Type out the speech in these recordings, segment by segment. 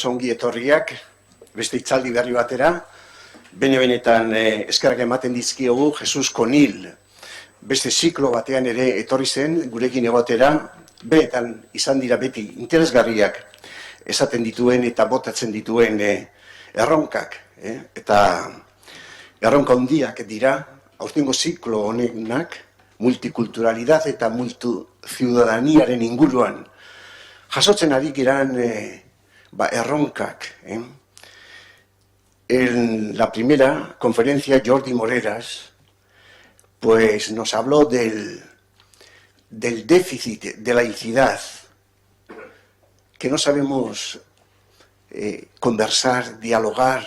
ongi etorriak, beste hitzaldi berri batera. Benetan eskerrak ematen dizkiogu Jesus Conil. Beste ziklo batean ere etorri zen, gurekin egotera, benetan izan dira beti interesgarriak esaten dituen eta botatzen dituen erronkak. Eta erronka handiak dira, aurtengo ziklo honenak, multikulturalidad eta multiziudadaniaren inguruan jasotzen ari giran erronkak. En la primera conferencia, Jordi Moreras pues nos habló del déficit de laicidad, que no sabemos conversar, dialogar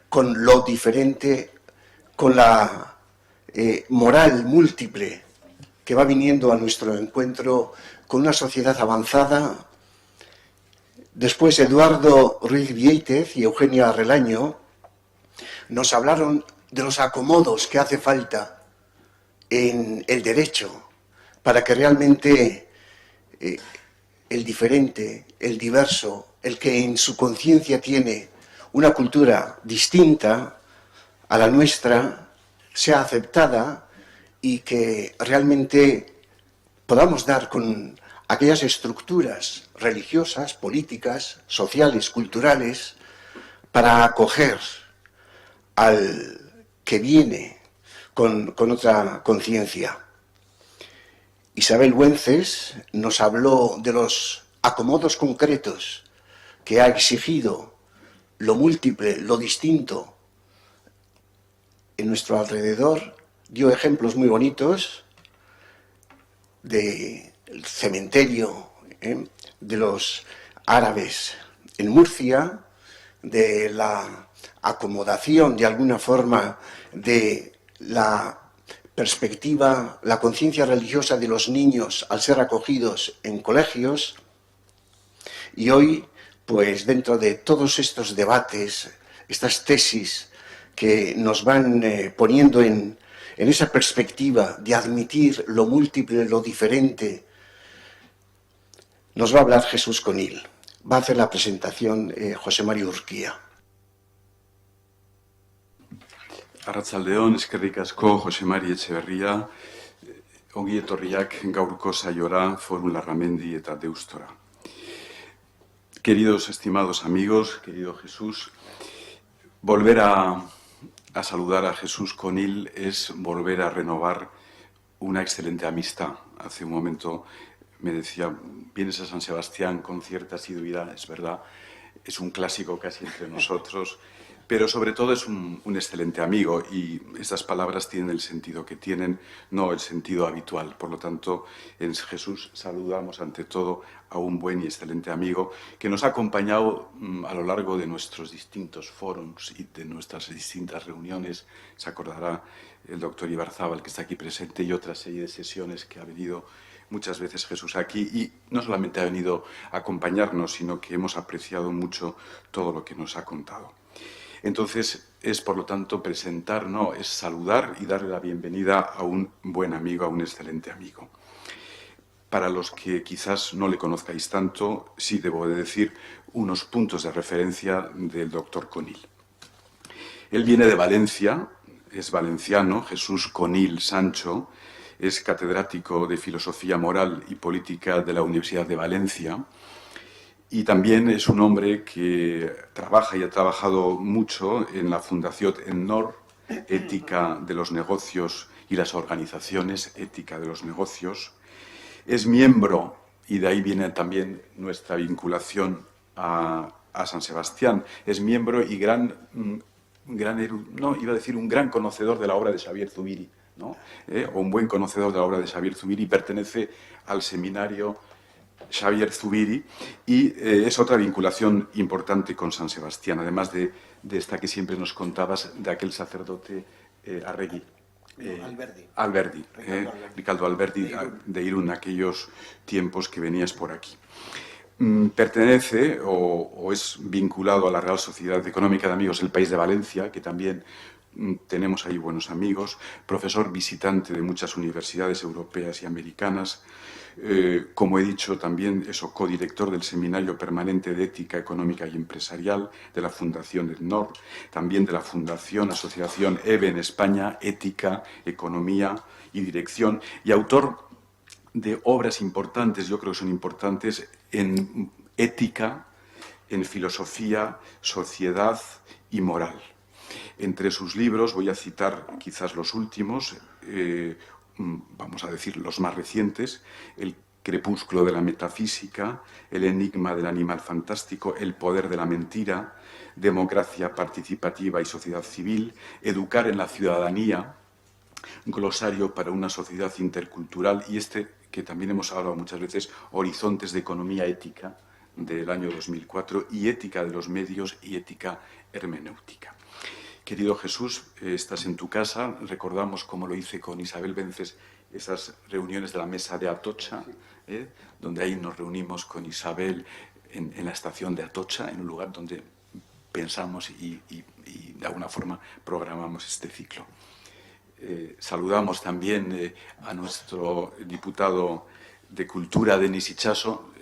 con lo diferente, con la moral múltiple que va viniendo a nuestro encuentro con una sociedad avanzada. Después Eduardo Ruiz Viéitez y Eugenia Relaño nos hablaron de los acomodos que hace falta en el derecho para que realmente el diferente, el diverso, el que en su conciencia tiene una cultura distinta a la nuestra, sea aceptada y que realmente podamos dar con aquellas estructuras religiosas, políticas, sociales, culturales, para acoger al que viene con otra conciencia. Isabel Güences nos habló de los acomodos concretos que ha exigido lo múltiple, lo distinto en nuestro alrededor. Dio ejemplos muy bonitos del cementerio de los árabes en Murcia, de la acomodación de alguna forma de la perspectiva, la conciencia religiosa de los niños al ser acogidos en colegios. Y hoy, pues dentro de todos estos debates, estas tesis que nos van poniendo en esa perspectiva de admitir lo múltiple, lo diferente, nos va a hablar Jesus Conil. Va a hacer la presentación José María Urquía. Arratsaldeon, eskerrik asko Jose Mari Etxeberria, ongi etorriak gaurko saiora Forum Larramendi eta Deustora. Queridos, estimados amigos, querido Jesús, volver a saludar a Jesús Conil es volver a renovar una excelente amistad. Hace un momento me decía, vienes a San Sebastián con cierta asiduidad, es verdad, es un clásico casi entre nosotros, pero sobre todo es un excelente amigo y estas palabras tienen el sentido que tienen, no el sentido habitual. Por lo tanto, en Jesús saludamos ante todo a un buen y excelente amigo que nos ha acompañado a lo largo de nuestros distintos foros y de nuestras distintas reuniones. Se acordará el doctor Ibarzábal, que está aquí presente, y otra serie de sesiones que ha venido muchas veces Jesús aquí, y no solamente ha venido a acompañarnos, sino que hemos apreciado mucho todo lo que nos ha contado. Entonces, es por lo tanto presentar, no, es saludar y darle la bienvenida a un buen amigo, a un excelente amigo. Para los que quizás no le conozcáis tanto, sí debo de decir unos puntos de referencia del doctor Conil. Él viene de Valencia, es valenciano, Jesús Conil Sancho, es catedrático de Filosofía Moral y Política de la Universidad de Valencia, y también es un hombre que trabaja y ha trabajado mucho en la Fundación ENNOR, Ética de los Negocios y las Organizaciones, Ética de los Negocios. Es miembro, y de ahí viene también nuestra vinculación a San Sebastián, es miembro y un gran conocedor de la obra de Xavier Zubiri, ¿no? O un buen conocedor de la obra de Xavier Zubiri, pertenece al seminario Xavier Zubiri, y es otra vinculación importante con San Sebastián, además de esta que siempre nos contabas de aquel sacerdote Arregui. Alberdi, Ricardo Alberdi de Irún, aquellos tiempos que venías por aquí. Pertenece o es vinculado a la Real Sociedad Económica de Amigos del País de Valencia, que también tenemos ahí buenos amigos, profesor visitante de muchas universidades europeas y americanas, Como he dicho, también es codirector del Seminario Permanente de Ética Económica y Empresarial de la Fundación EDNOR, también de la Fundación Asociación EVE en España, Ética, Economía y Dirección, y autor de obras importantes, yo creo que son importantes, en ética, en filosofía, sociedad y moral. Entre sus libros, voy a citar quizás los últimos, vamos a decir los más recientes: El crepúsculo de la metafísica, El enigma del animal fantástico, El poder de la mentira, Democracia participativa y sociedad civil, Educar en la ciudadanía, Glosario para una sociedad intercultural, y que también hemos hablado muchas veces, Horizontes de economía ética, del año 2004, y Ética de los medios y ética hermenéutica. Querido Jesús, estás en tu casa. Recordamos, como lo hice con Isabel Vences, esas reuniones de la mesa de Atocha, donde ahí nos reunimos con Isabel en la estación de Atocha, en un lugar donde pensamos y de alguna forma programamos este ciclo. Saludamos también a nuestro diputado de Cultura, Denis Itxaso.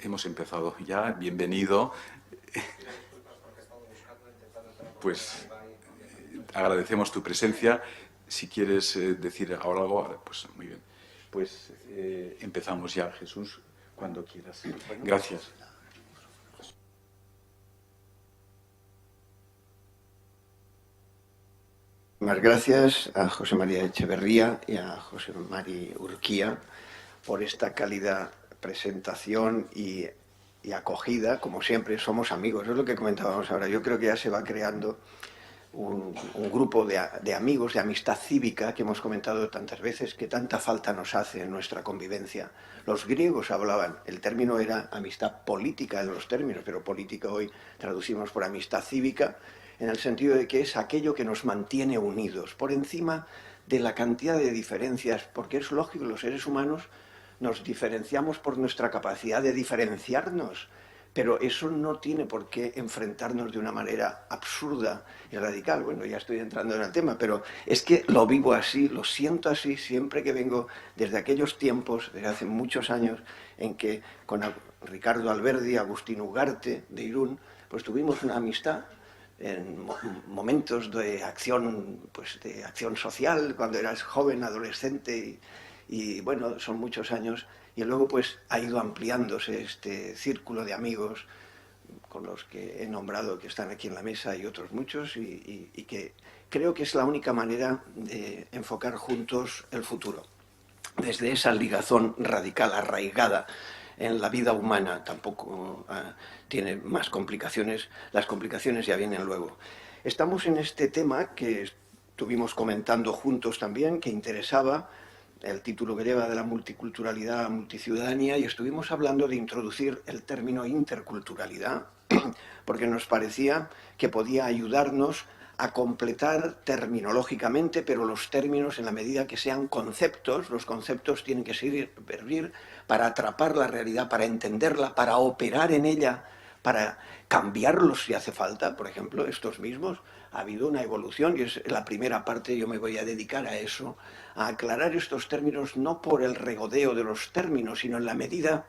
Hemos empezado ya. Bienvenido. Pues agradecemos tu presencia. Si quieres decir ahora algo, pues muy bien. Pues empezamos ya, Jesús, cuando quieras. Gracias. Muchas gracias a José María Echeverría y a José María Urquía por esta cálida presentación y acogida. Como siempre, somos amigos, es lo que comentábamos ahora. Yo creo que ya se va creando un grupo de amigos, de amistad cívica, que hemos comentado tantas veces, que tanta falta nos hace en nuestra convivencia. Los griegos hablaban, el término era amistad política de los términos, pero política hoy traducimos por amistad cívica, en el sentido de que es aquello que nos mantiene unidos, por encima de la cantidad de diferencias, porque es lógico, los seres humanos nos diferenciamos por nuestra capacidad de diferenciarnos, pero eso no tiene por qué enfrentarnos de una manera absurda y radical. Bueno, ya estoy entrando en el tema, pero es que lo vivo así, lo siento así, siempre que vengo desde aquellos tiempos, desde hace muchos años, en que con Ricardo Alberdi, Agustín Ugarte, de Irún, pues tuvimos una amistad en momentos de acción, pues de acción social, cuando eras joven, adolescente, y bueno, son muchos años, y luego pues ha ido ampliándose este círculo de amigos con los que he nombrado, que están aquí en la mesa, y otros muchos, y que creo que es la única manera de enfocar juntos el futuro, desde esa ligazón radical, arraigada en la vida humana. Tampoco tiene más complicaciones, las complicaciones ya vienen luego. Estamos en este tema que estuvimos comentando juntos también, que interesaba, el título que lleva de la multiculturalidad a multiciudadanía, y estuvimos hablando de introducir el término interculturalidad, porque nos parecía que podía ayudarnos a completar terminológicamente, pero los términos, en la medida que sean conceptos, los conceptos tienen que servir para atrapar la realidad, para entenderla, para operar en ella, para cambiarlos si hace falta. Por ejemplo, estos mismos, ha habido una evolución, y es la primera parte, yo me voy a dedicar a eso, a aclarar estos términos, no por el regodeo de los términos, sino en la medida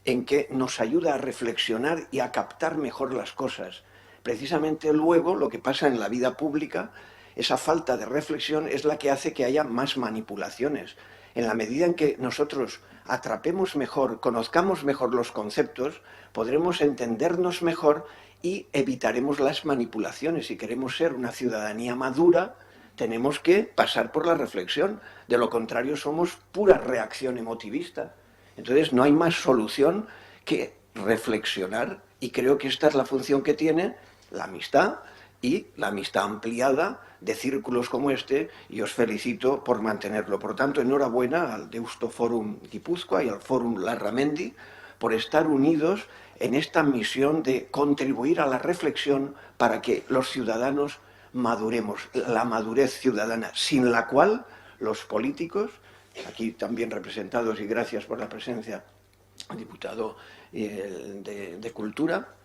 en que nos ayuda a reflexionar y a captar mejor las cosas. Precisamente luego lo que pasa en la vida pública, esa falta de reflexión es la que hace que haya más manipulaciones. En la medida en que nosotros atrapemos mejor, conozcamos mejor los conceptos, podremos entendernos mejor y evitaremos las manipulaciones. Si queremos ser una ciudadanía madura, tenemos que pasar por la reflexión. De lo contrario, somos pura reacción emotivista. Entonces no hay más solución que reflexionar, y creo que esta es la función que tiene la amistad, y la amistad ampliada de círculos como este, y os felicito por mantenerlo. Por tanto, enhorabuena al Deusto Forum Guipúzcoa y al Forum Larramendi por estar unidos en esta misión de contribuir a la reflexión para que los ciudadanos maduremos, la madurez ciudadana, sin la cual los políticos, aquí también representados, y gracias por la presencia, diputado de Cultura,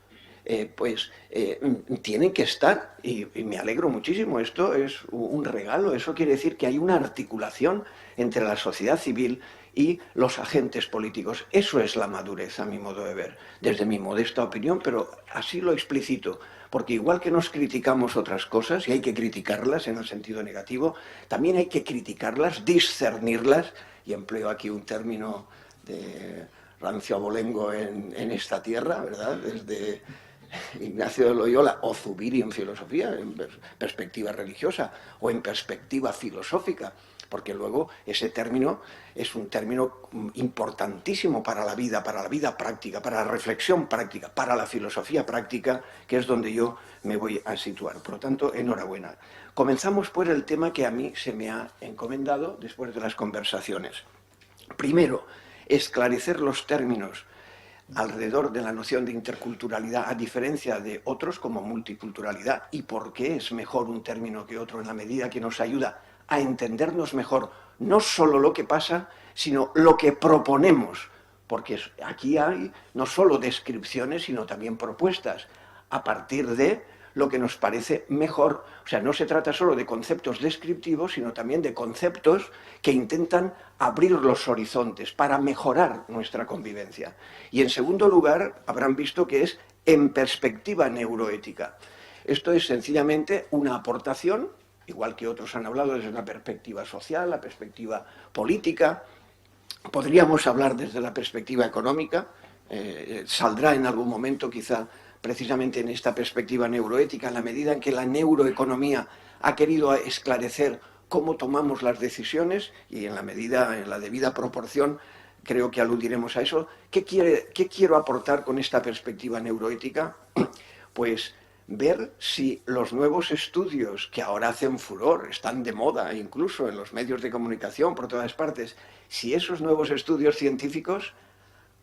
tienen que estar, y me alegro muchísimo. Esto es un regalo. Eso quiere decir que hay una articulación entre la sociedad civil y los agentes políticos. Eso es la madurez, a mi modo de ver, desde mi modesta opinión, pero así lo explicito, porque igual que nos criticamos otras cosas, y hay que criticarlas en el sentido negativo, también hay que criticarlas, discernirlas, y empleo aquí un término de rancio abolengo en esta tierra, ¿verdad? Desde Ignacio de Loyola, o Zubiri en filosofía, en perspectiva religiosa, o en perspectiva filosófica, porque luego ese término es un término importantísimo para la vida práctica, para la reflexión práctica, para la filosofía práctica, que es donde yo me voy a situar. Por lo tanto, enhorabuena. Comenzamos por el tema que a mí se me ha encomendado después de las conversaciones. Primero, esclarecer los términos alrededor de la noción de interculturalidad, a diferencia de otros como multiculturalidad, y por qué es mejor un término que otro en la medida que nos ayuda a entendernos mejor no solo lo que pasa, sino lo que proponemos, porque aquí hay no solo descripciones, sino también propuestas, a partir de lo que nos parece mejor. O sea, no se trata solo de conceptos descriptivos, sino también de conceptos que intentan abrir los horizontes para mejorar nuestra convivencia. Y en segundo lugar, habrán visto que es en perspectiva neuroética. Esto es sencillamente una aportación, igual que otros han hablado desde la perspectiva social, la perspectiva política. Podríamos hablar desde la perspectiva económica, saldrá en algún momento quizá precisamente en esta perspectiva neuroética, en la medida en que la neuroeconomía ha querido esclarecer cómo tomamos las decisiones y en la debida proporción, creo que aludiremos a eso. ¿Qué quiero aportar con esta perspectiva neuroética? Pues ver si los nuevos estudios que ahora hacen furor, están de moda incluso en los medios de comunicación por todas partes, si esos nuevos estudios científicos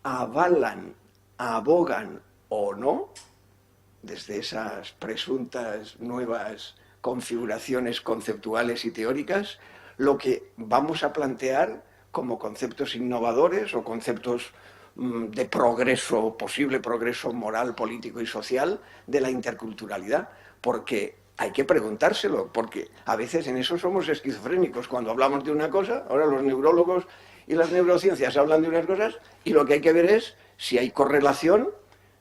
avalan, abogan o no, desde esas presuntas nuevas configuraciones conceptuales y teóricas, lo que vamos a plantear como conceptos innovadores o conceptos de progreso, posible progreso moral, político y social de la interculturalidad, porque hay que preguntárselo, porque a veces en eso somos esquizofrénicos. Cuando hablamos de una cosa, ahora los neurólogos y las neurociencias hablan de unas cosas y lo que hay que ver es si hay correlación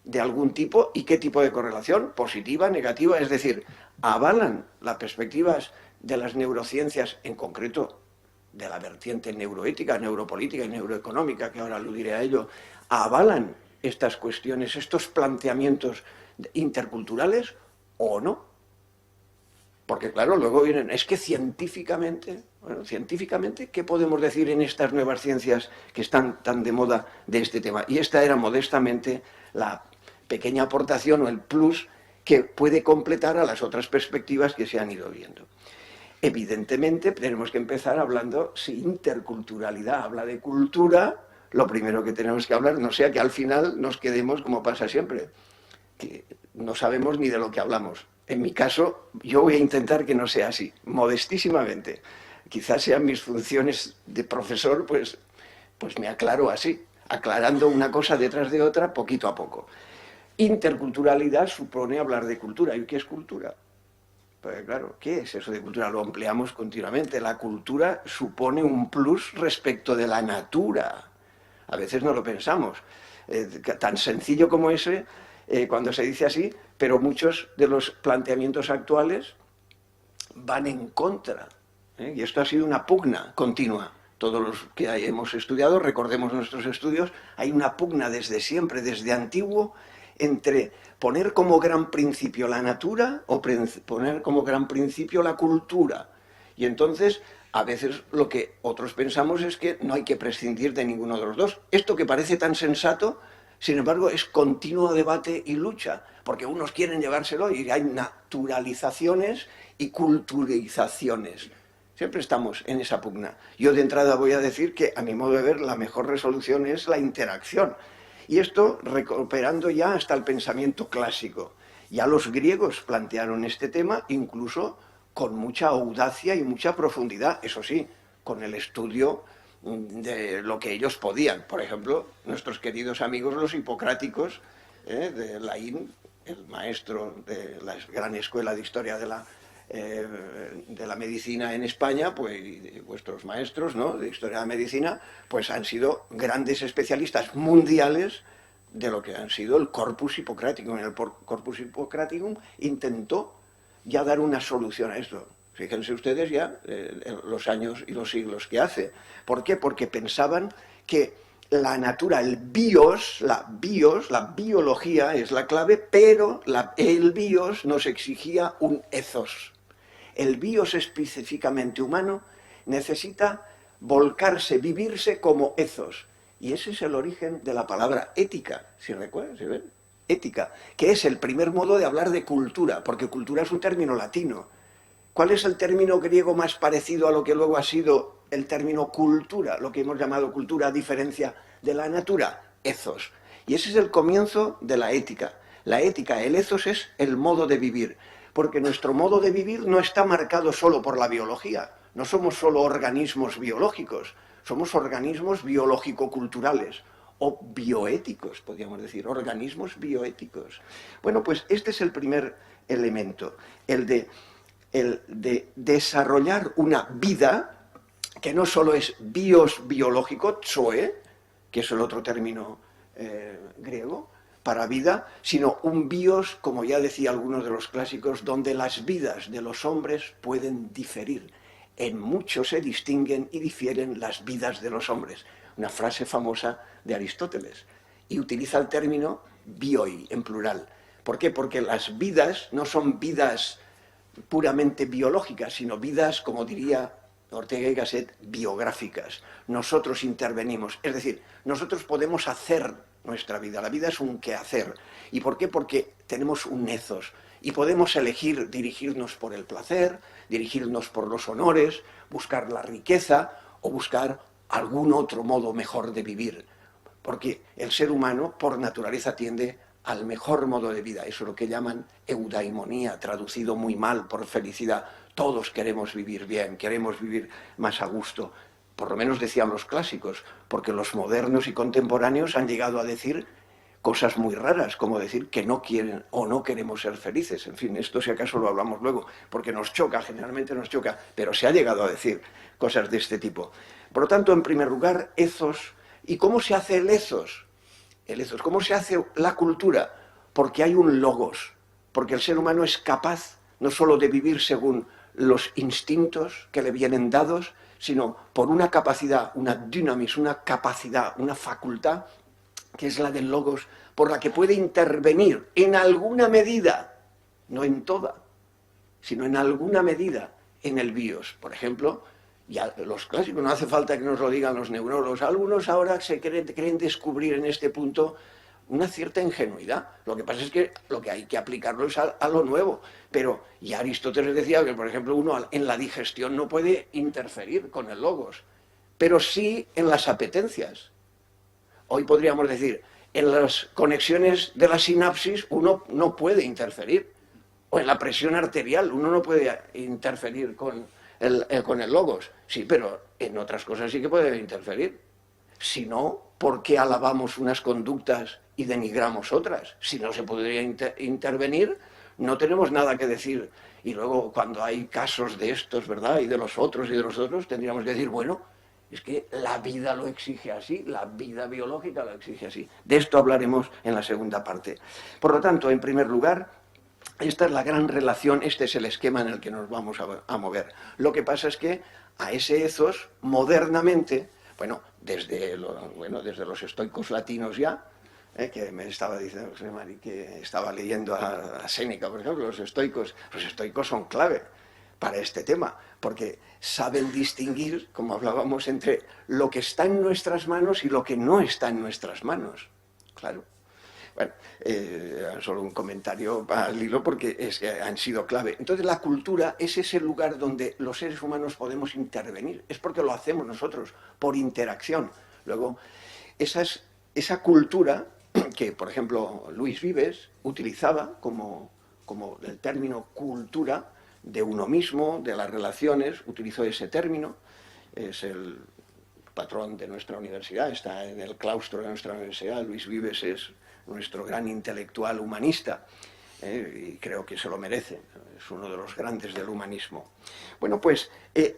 de algún tipo y qué tipo de correlación, positiva, negativa, es decir, avalan las perspectivas de las neurociencias, en concreto de la vertiente neuroética, neuropolítica y neuroeconómica, que ahora aludiré a ello, avalan estas cuestiones, estos planteamientos interculturales o no. Porque claro, luego vienen, es que científicamente, ¿qué podemos decir en estas nuevas ciencias que están tan de moda de este tema? Y esta era modestamente la pequeña aportación o el plus que puede completar a las otras perspectivas que se han ido viendo. Evidentemente tenemos que empezar hablando, si interculturalidad habla de cultura, lo primero que tenemos que hablar, no sea que al final nos quedemos como pasa siempre, que no sabemos ni de lo que hablamos. En mi caso, yo voy a intentar que no sea así, modestísimamente. Quizás sean mis funciones de profesor, pues me aclaro así, aclarando una cosa detrás de otra, poquito a poco. Interculturalidad supone hablar de cultura. ¿Y qué es cultura? Pues claro, ¿qué es eso de cultura? Lo empleamos continuamente. La cultura supone un plus respecto de la natura. A veces no lo pensamos. Tan sencillo como ese, cuando se dice así, pero muchos de los planteamientos actuales van en contra. Y esto ha sido una pugna continua. Todos los que hemos estudiado, recordemos nuestros estudios, hay una pugna desde siempre, desde antiguo, entre poner como gran principio la natura o poner como gran principio la cultura. Y entonces, a veces lo que otros pensamos es que no hay que prescindir de ninguno de los dos. Esto que parece tan sensato, sin embargo, es continuo debate y lucha, porque unos quieren llevárselo y hay naturalizaciones y culturizaciones. Siempre estamos en esa pugna. Yo de entrada voy a decir que, a mi modo de ver, la mejor resolución es la interacción. Y esto recuperando ya hasta el pensamiento clásico. Ya los griegos plantearon este tema, incluso con mucha audacia y mucha profundidad, eso sí, con el estudio de lo que ellos podían. Por ejemplo, nuestros queridos amigos los hipocráticos, de Laín, el maestro de la gran escuela de historia de la de la medicina en España, pues y vuestros maestros, ¿no?, de historia de la medicina, pues han sido grandes especialistas mundiales de lo que han sido el Corpus Hippocraticum. El Corpus Hippocraticum intentó ya dar una solución a esto. Fíjense ustedes ya los años y los siglos que hace. ¿Por qué? Porque pensaban que la natura, la biología es la clave, pero el bios nos exigía un ethos. El bios específicamente humano necesita volcarse, vivirse como ethos. Y ese es el origen de la palabra ética, si recuerdan, ¿se ven? Ética, que es el primer modo de hablar de cultura, porque cultura es un término latino. ¿Cuál es el término griego más parecido a lo que luego ha sido el término cultura, lo que hemos llamado cultura a diferencia de la natura? Ethos. Y ese es el comienzo de la ética. La ética, el ethos, es el modo de vivir, porque nuestro modo de vivir no está marcado solo por la biología, no somos solo organismos biológicos, somos organismos biológico-culturales, o bioéticos, podríamos decir, organismos bioéticos. Bueno, pues este es el primer elemento, el de desarrollar una vida que no solo es biológico, zoe, que es el otro término griego para vida, sino un bios, como ya decía algunos de los clásicos, donde las vidas de los hombres pueden diferir. En mucho se distinguen y difieren las vidas de los hombres. Una frase famosa de Aristóteles. Y utiliza el término bioi, en plural. ¿Por qué? Porque las vidas no son vidas puramente biológicas, sino vidas, como diría Ortega y Gasset, biográficas. Nosotros intervenimos, es decir, nosotros podemos hacer nuestra vida. La vida es un quehacer. ¿Y por qué? Porque tenemos un ethos y podemos elegir dirigirnos por el placer, dirigirnos por los honores, buscar la riqueza o buscar algún otro modo mejor de vivir. Porque el ser humano, por naturaleza, tiende al mejor modo de vida. Eso es lo que llaman eudaimonía, traducido muy mal por felicidad. Todos queremos vivir bien, queremos vivir más a gusto. Por lo menos decían los clásicos, porque los modernos y contemporáneos han llegado a decir cosas muy raras, como decir que no quieren o no queremos ser felices. En fin, esto si acaso lo hablamos luego, porque nos choca, generalmente nos choca, pero se ha llegado a decir cosas de este tipo. Por lo tanto, en primer lugar, ethos. ¿Y cómo se hace el ethos? El ethos. ¿Cómo se hace la cultura? Porque hay un logos, porque el ser humano es capaz no solo de vivir según los instintos que le vienen dados, sino por una capacidad, una dynamis, una capacidad, una facultad, que es la del logos, por la que puede intervenir en alguna medida, no en toda, sino en alguna medida en el bios. Por ejemplo, ya los clásicos, no hace falta que nos lo digan los neurólogos, algunos ahora se creen descubrir en este punto una cierta ingenuidad. Lo que pasa es que lo que hay que aplicarlo es a lo nuevo. Pero ya Aristóteles decía que, por ejemplo, uno en la digestión no puede interferir con el logos, pero sí en las apetencias. Hoy podríamos decir, en las conexiones de la sinapsis uno no puede interferir, o en la presión arterial uno no puede interferir con el logos. Sí, pero en otras cosas sí que puede interferir. Si no, ¿por qué alabamos unas conductas y denigramos otras? Si no se podría intervenir, no tenemos nada que decir. Y luego, cuando hay casos de estos, ¿verdad?, y de los otros, tendríamos que decir, bueno, es que la vida lo exige así, la vida biológica lo exige así. De esto hablaremos en la segunda parte. Por lo tanto, en primer lugar, esta es la gran relación, este es el esquema en el que nos vamos a mover. Lo que pasa es que a ese ethos, modernamente, desde los estoicos latinos ya, que me estaba diciendo José Mari, que estaba leyendo a Séneca, por ejemplo, los estoicos son clave para este tema, porque saben distinguir, como hablábamos, entre lo que está en nuestras manos y lo que no está en nuestras manos. Claro. Bueno, solo un comentario al hilo porque han sido clave. Entonces la cultura es ese lugar donde los seres humanos podemos intervenir. Es porque lo hacemos nosotros, por interacción. Luego, esa cultura que, por ejemplo, Luis Vives utilizaba como el término cultura de uno mismo, de las relaciones, utilizó ese término, es el patrón de nuestra universidad, está en el claustro de nuestra universidad. Luis Vives es nuestro gran intelectual humanista. y creo que se lo merece. Es uno de los grandes del humanismo. Bueno, pues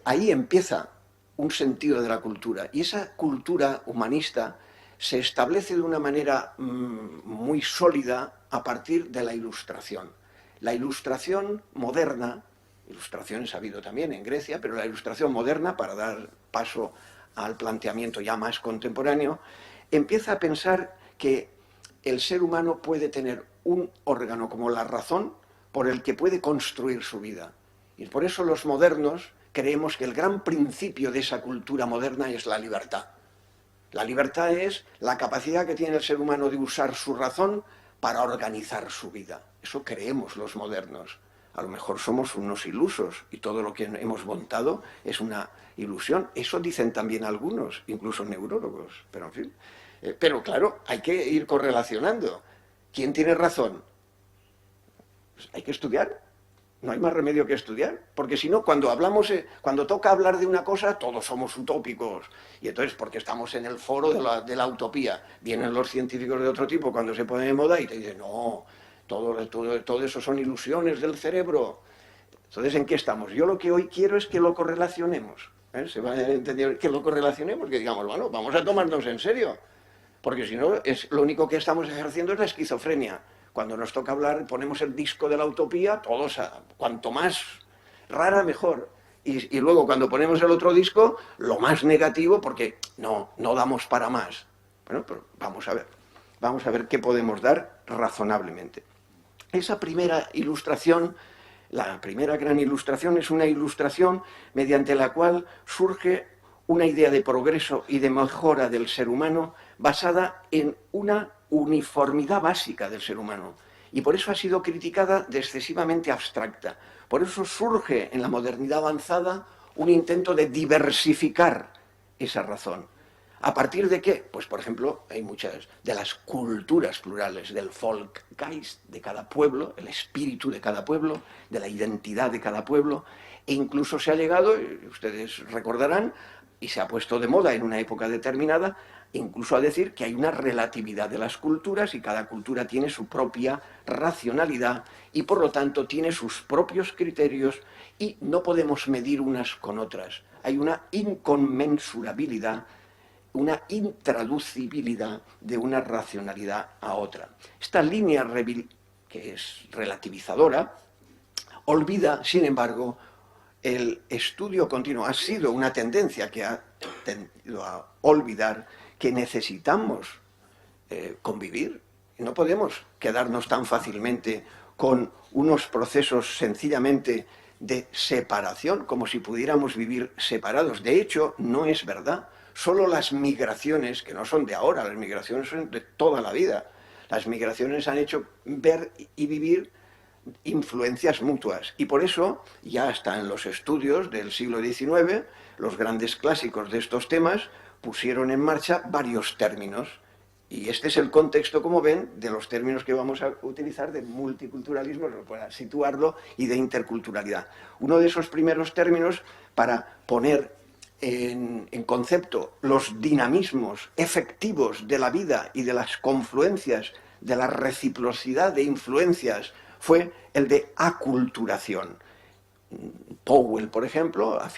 ahí empieza un sentido de la cultura, y esa cultura humanista se establece de una manera muy sólida a partir de la Ilustración. La Ilustración moderna, ilustraciones ha habido también en Grecia, pero la Ilustración moderna, para dar paso al planteamiento ya más contemporáneo, empieza a pensar que el ser humano puede tener un órgano como la razón por el que puede construir su vida. Y por eso los modernos creemos que el gran principio de esa cultura moderna es la libertad. La libertad es la capacidad que tiene el ser humano de usar su razón para organizar su vida. Eso creemos los modernos. A lo mejor somos unos ilusos y todo lo que hemos montado es una ilusión. Eso dicen también algunos, incluso neurólogos. Pero en fin. Pero claro, hay que ir correlacionando. ¿Quién tiene razón? Pues hay que estudiar. No hay más remedio que estudiar, porque si no, cuando toca hablar de una cosa, todos somos utópicos. Y entonces, porque estamos en el foro de la utopía, vienen los científicos de otro tipo cuando se ponen de moda y te dicen, no, todo eso son ilusiones del cerebro. Entonces, ¿en qué estamos? Yo lo que hoy quiero es que lo correlacionemos. Se va a entender que lo correlacionemos, que digamos, bueno, vamos a tomarnos en serio. Porque si no, lo único que estamos ejerciendo es la esquizofrenia. Cuando nos toca hablar, ponemos el disco de la utopía, todos, cuanto más rara, mejor. Y luego cuando ponemos el otro disco, lo más negativo, porque no damos para más. Bueno, pero vamos a ver qué podemos dar razonablemente. Esa primera ilustración, la primera gran ilustración, es una ilustración mediante la cual surge una idea de progreso y de mejora del ser humano basada en una uniformidad básica del ser humano. Y por eso ha sido criticada de excesivamente abstracta. Por eso surge en la modernidad avanzada un intento de diversificar esa razón. ¿A partir de qué? Pues, por ejemplo, hay muchas de las culturas plurales, del Volksgeist de cada pueblo, el espíritu de cada pueblo, de la identidad de cada pueblo, e incluso se ha llegado, ustedes recordarán, y se ha puesto de moda en una época determinada, incluso a decir que hay una relatividad de las culturas y cada cultura tiene su propia racionalidad y por lo tanto tiene sus propios criterios y no podemos medir unas con otras. Hay una inconmensurabilidad, una intraducibilidad de una racionalidad a otra. Esta línea que es relativizadora olvida, sin embargo, el estudio continuo. Ha sido una tendencia que ha tendido a olvidar que necesitamos convivir. No podemos quedarnos tan fácilmente con unos procesos sencillamente de separación, como si pudiéramos vivir separados. De hecho, no es verdad. Solo las migraciones, que no son de ahora, las migraciones son de toda la vida. Las migraciones han hecho ver y vivir influencias mutuas. Y por eso, ya hasta en los estudios del siglo XIX, los grandes clásicos de estos temas pusieron en marcha varios términos. Y este es el contexto, como ven, de los términos que vamos a utilizar de multiculturalismo, para situarlo, y de interculturalidad. Uno de esos primeros términos, para poner en concepto los dinamismos efectivos de la vida y de las confluencias, de la reciprocidad de influencias, fue el de aculturación. Powell, por ejemplo, a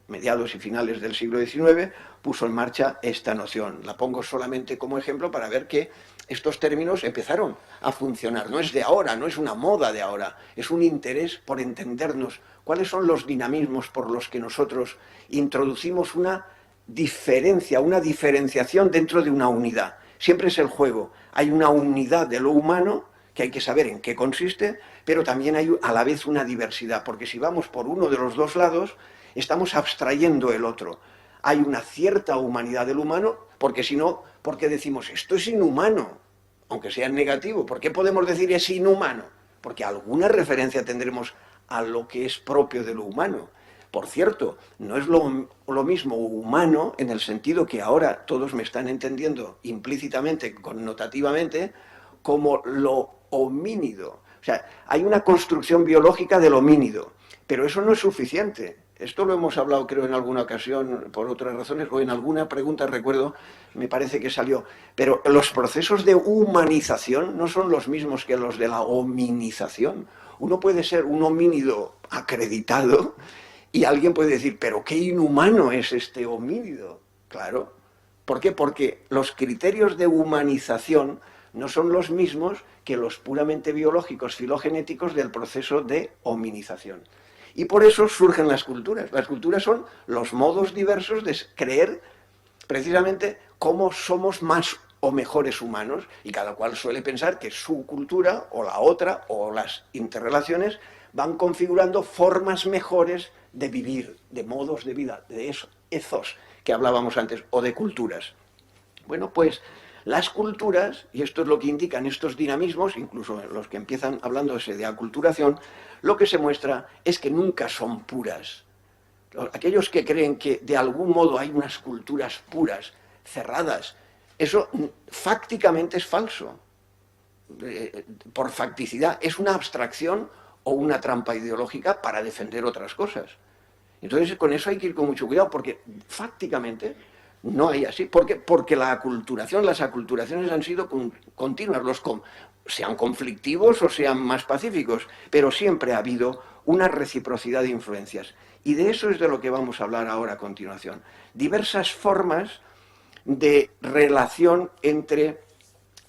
mediados y finales del siglo XIX, puso en marcha esta noción. La pongo solamente como ejemplo para ver que estos términos empezaron a funcionar. No es de ahora, no es una moda de ahora, es un interés por entendernos cuáles son los dinamismos por los que nosotros introducimos una diferenciación dentro de una unidad. Siempre es el juego. Hay una unidad de lo humano que hay que saber en qué consiste, pero también hay a la vez una diversidad, porque si vamos por uno de los dos lados, estamos abstrayendo el otro. Hay una cierta humanidad del humano, porque si no, ¿por qué decimos esto es inhumano? Aunque sea en negativo, ¿por qué podemos decir es inhumano? Porque alguna referencia tendremos a lo que es propio de lo humano. Por cierto, no es lo mismo humano en el sentido que ahora todos me están entendiendo implícitamente, connotativamente, como lo homínido. O sea, hay una construcción biológica del homínido, pero eso no es suficiente. esto lo hemos hablado creo en alguna ocasión por otras razones, o en alguna pregunta recuerdo, me parece que salió, pero los procesos de humanización no son los mismos que los de la hominización. Uno puede ser un homínido acreditado y alguien puede decir, pero qué inhumano es este homínido. Claro. ¿Por qué? Porque los criterios de humanización no son los mismos que los puramente biológicos, filogenéticos del proceso de hominización. Y por eso surgen las culturas. Las culturas son los modos diversos de creer precisamente cómo somos más o mejores humanos, y cada cual suele pensar que su cultura o la otra o las interrelaciones van configurando formas mejores de vivir, de modos de vida, de esos ethos que hablábamos antes, o de culturas. Bueno, pues las culturas, y esto es lo que indican estos dinamismos, incluso los que empiezan hablándose de aculturación, lo que se muestra es que nunca son puras. Aquellos que creen que de algún modo hay unas culturas puras, cerradas, eso fácticamente es falso. Por facticidad, es una abstracción o una trampa ideológica para defender otras cosas. Entonces con eso hay que ir con mucho cuidado, porque fácticamente no hay así. ¿Por qué? Porque la aculturación, las aculturaciones han sido continuas, sean conflictivos o sean más pacíficos, pero siempre ha habido una reciprocidad de influencias. Y de eso es de lo que vamos a hablar ahora a continuación. Diversas formas de relación entre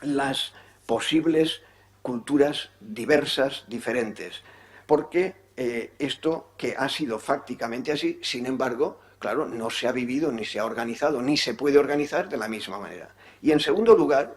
las posibles culturas diversas, diferentes. Porque esto que ha sido fácticamente así, sin embargo, claro, no se ha vivido, ni se ha organizado, ni se puede organizar de la misma manera. Y en segundo lugar,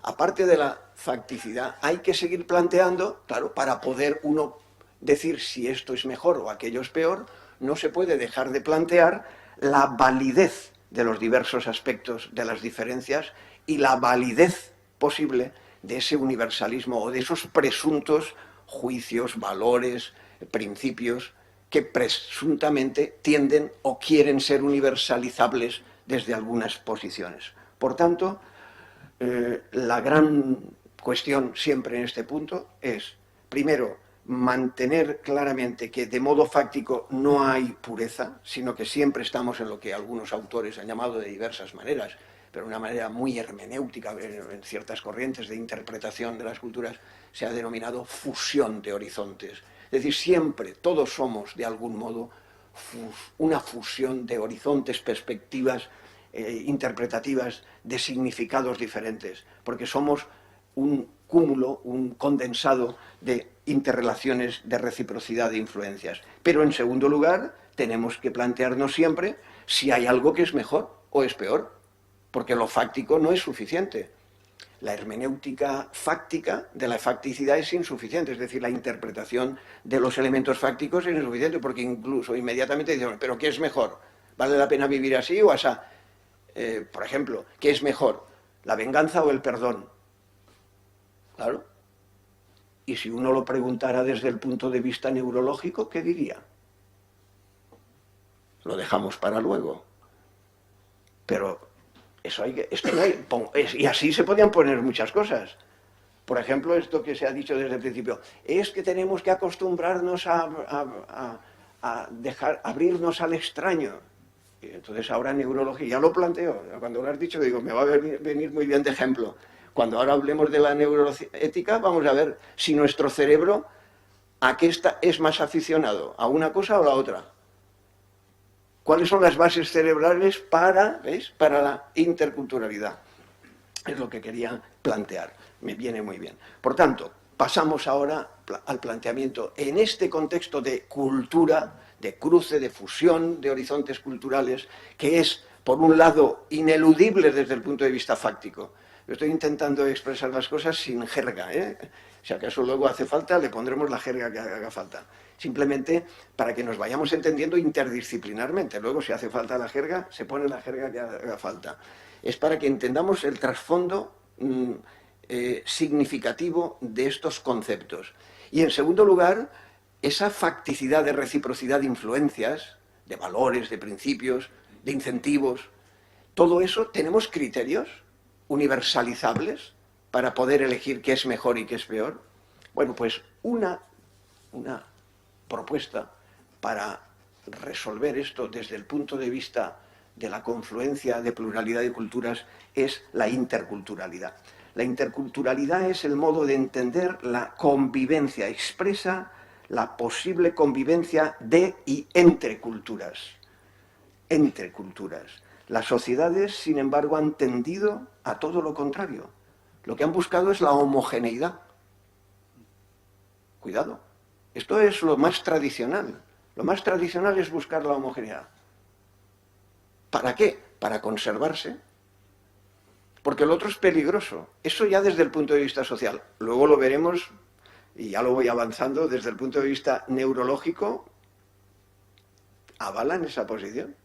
aparte de la facticidad, hay que seguir planteando, claro, para poder uno decir si esto es mejor o aquello es peor, no se puede dejar de plantear la validez de los diversos aspectos de las diferencias y la validez posible de ese universalismo o de esos presuntos juicios, valores, principios que presuntamente tienden o quieren ser universalizables desde algunas posiciones. Por tanto, la gran cuestión siempre en este punto es, primero, mantener claramente que de modo fáctico no hay pureza, sino que siempre estamos en lo que algunos autores han llamado de diversas maneras, pero de una manera muy hermenéutica, en ciertas corrientes de interpretación de las culturas se ha denominado fusión de horizontes. Es decir, siempre todos somos de algún modo una fusión de horizontes, perspectivas interpretativas, de significados diferentes, porque somos un cúmulo, un condensado de interrelaciones de reciprocidad de influencias. Pero en segundo lugar, tenemos que plantearnos siempre si hay algo que es mejor o es peor, porque lo fáctico no es suficiente. La hermenéutica fáctica de la facticidad es insuficiente, es decir, la interpretación de los elementos fácticos es insuficiente, porque incluso inmediatamente dicen, ¿pero qué es mejor? ¿Vale la pena vivir así o asá? Por ejemplo, ¿qué es mejor? ¿La venganza o el perdón? Claro. Y si uno lo preguntara desde el punto de vista neurológico, ¿qué diría? Lo dejamos para luego. Pero eso esto no hay, y así se podían poner muchas cosas. Por ejemplo, esto que se ha dicho desde el principio, es que tenemos que acostumbrarnos a abrirnos al extraño. Y entonces ahora en neurología, ya lo planteo, cuando lo has dicho, digo, me va a venir muy bien de ejemplo. Cuando ahora hablemos de la neuroética, vamos a ver si nuestro cerebro a qué es más aficionado, a una cosa o a la otra. ¿Cuáles son las bases cerebrales para la interculturalidad? Es lo que quería plantear, me viene muy bien. Por tanto, pasamos ahora al planteamiento en este contexto de cultura, de cruce, de fusión de horizontes culturales, que es, por un lado, ineludible desde el punto de vista fáctico. Yo estoy intentando expresar las cosas sin jerga, Si acaso luego hace falta, le pondremos la jerga que haga falta. Simplemente para que nos vayamos entendiendo interdisciplinarmente. Luego, si hace falta la jerga, se pone la jerga que haga falta. Es para que entendamos el trasfondo significativo de estos conceptos. Y en segundo lugar, esa facticidad de reciprocidad de influencias, de valores, de principios, de incentivos. Todo eso, tenemos criterios universalizables para poder elegir qué es mejor y qué es peor. Bueno, pues una propuesta para resolver esto desde el punto de vista de la confluencia de pluralidad de culturas es la interculturalidad. La interculturalidad es el modo de entender la convivencia, expresa la posible convivencia de y entre culturas. Entre culturas. Las sociedades, sin embargo, han tendido a todo lo contrario. Lo que han buscado es la homogeneidad. Cuidado. Esto es lo más tradicional. Lo más tradicional es buscar la homogeneidad. ¿Para qué? Para conservarse. Porque lo otro es peligroso. Eso ya desde el punto de vista social. Luego lo veremos, y ya lo voy avanzando, desde el punto de vista neurológico, avalan esa posición.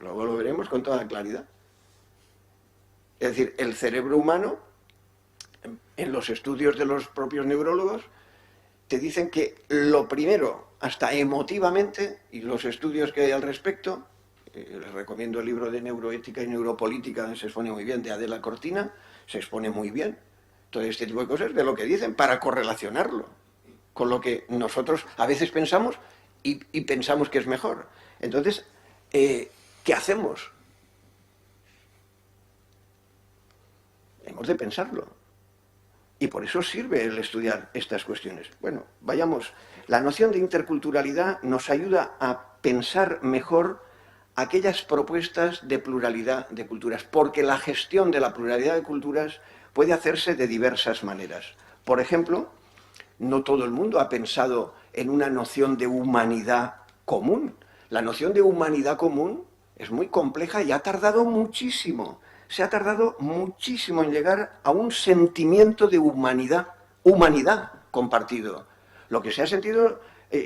Luego lo veremos con toda claridad. Es decir, el cerebro humano, en los estudios de los propios neurólogos, te dicen que lo primero, hasta emotivamente, y los estudios que hay al respecto, les recomiendo el libro de Neuroética y Neuropolítica, se expone muy bien, de Adela Cortina, se expone muy bien todo este tipo de cosas, de lo que dicen, para correlacionarlo con lo que nosotros a veces pensamos y pensamos que es mejor. Entonces, ¿qué hacemos? Hemos de pensarlo. Y por eso sirve el estudiar estas cuestiones. Bueno, vayamos. La noción de interculturalidad nos ayuda a pensar mejor aquellas propuestas de pluralidad de culturas, porque la gestión de la pluralidad de culturas puede hacerse de diversas maneras. Por ejemplo, no todo el mundo ha pensado en una noción de humanidad común. La noción de humanidad común es muy compleja y ha tardado muchísimo. Se ha tardado muchísimo en llegar a un sentimiento de humanidad compartido. Lo que se ha sentido,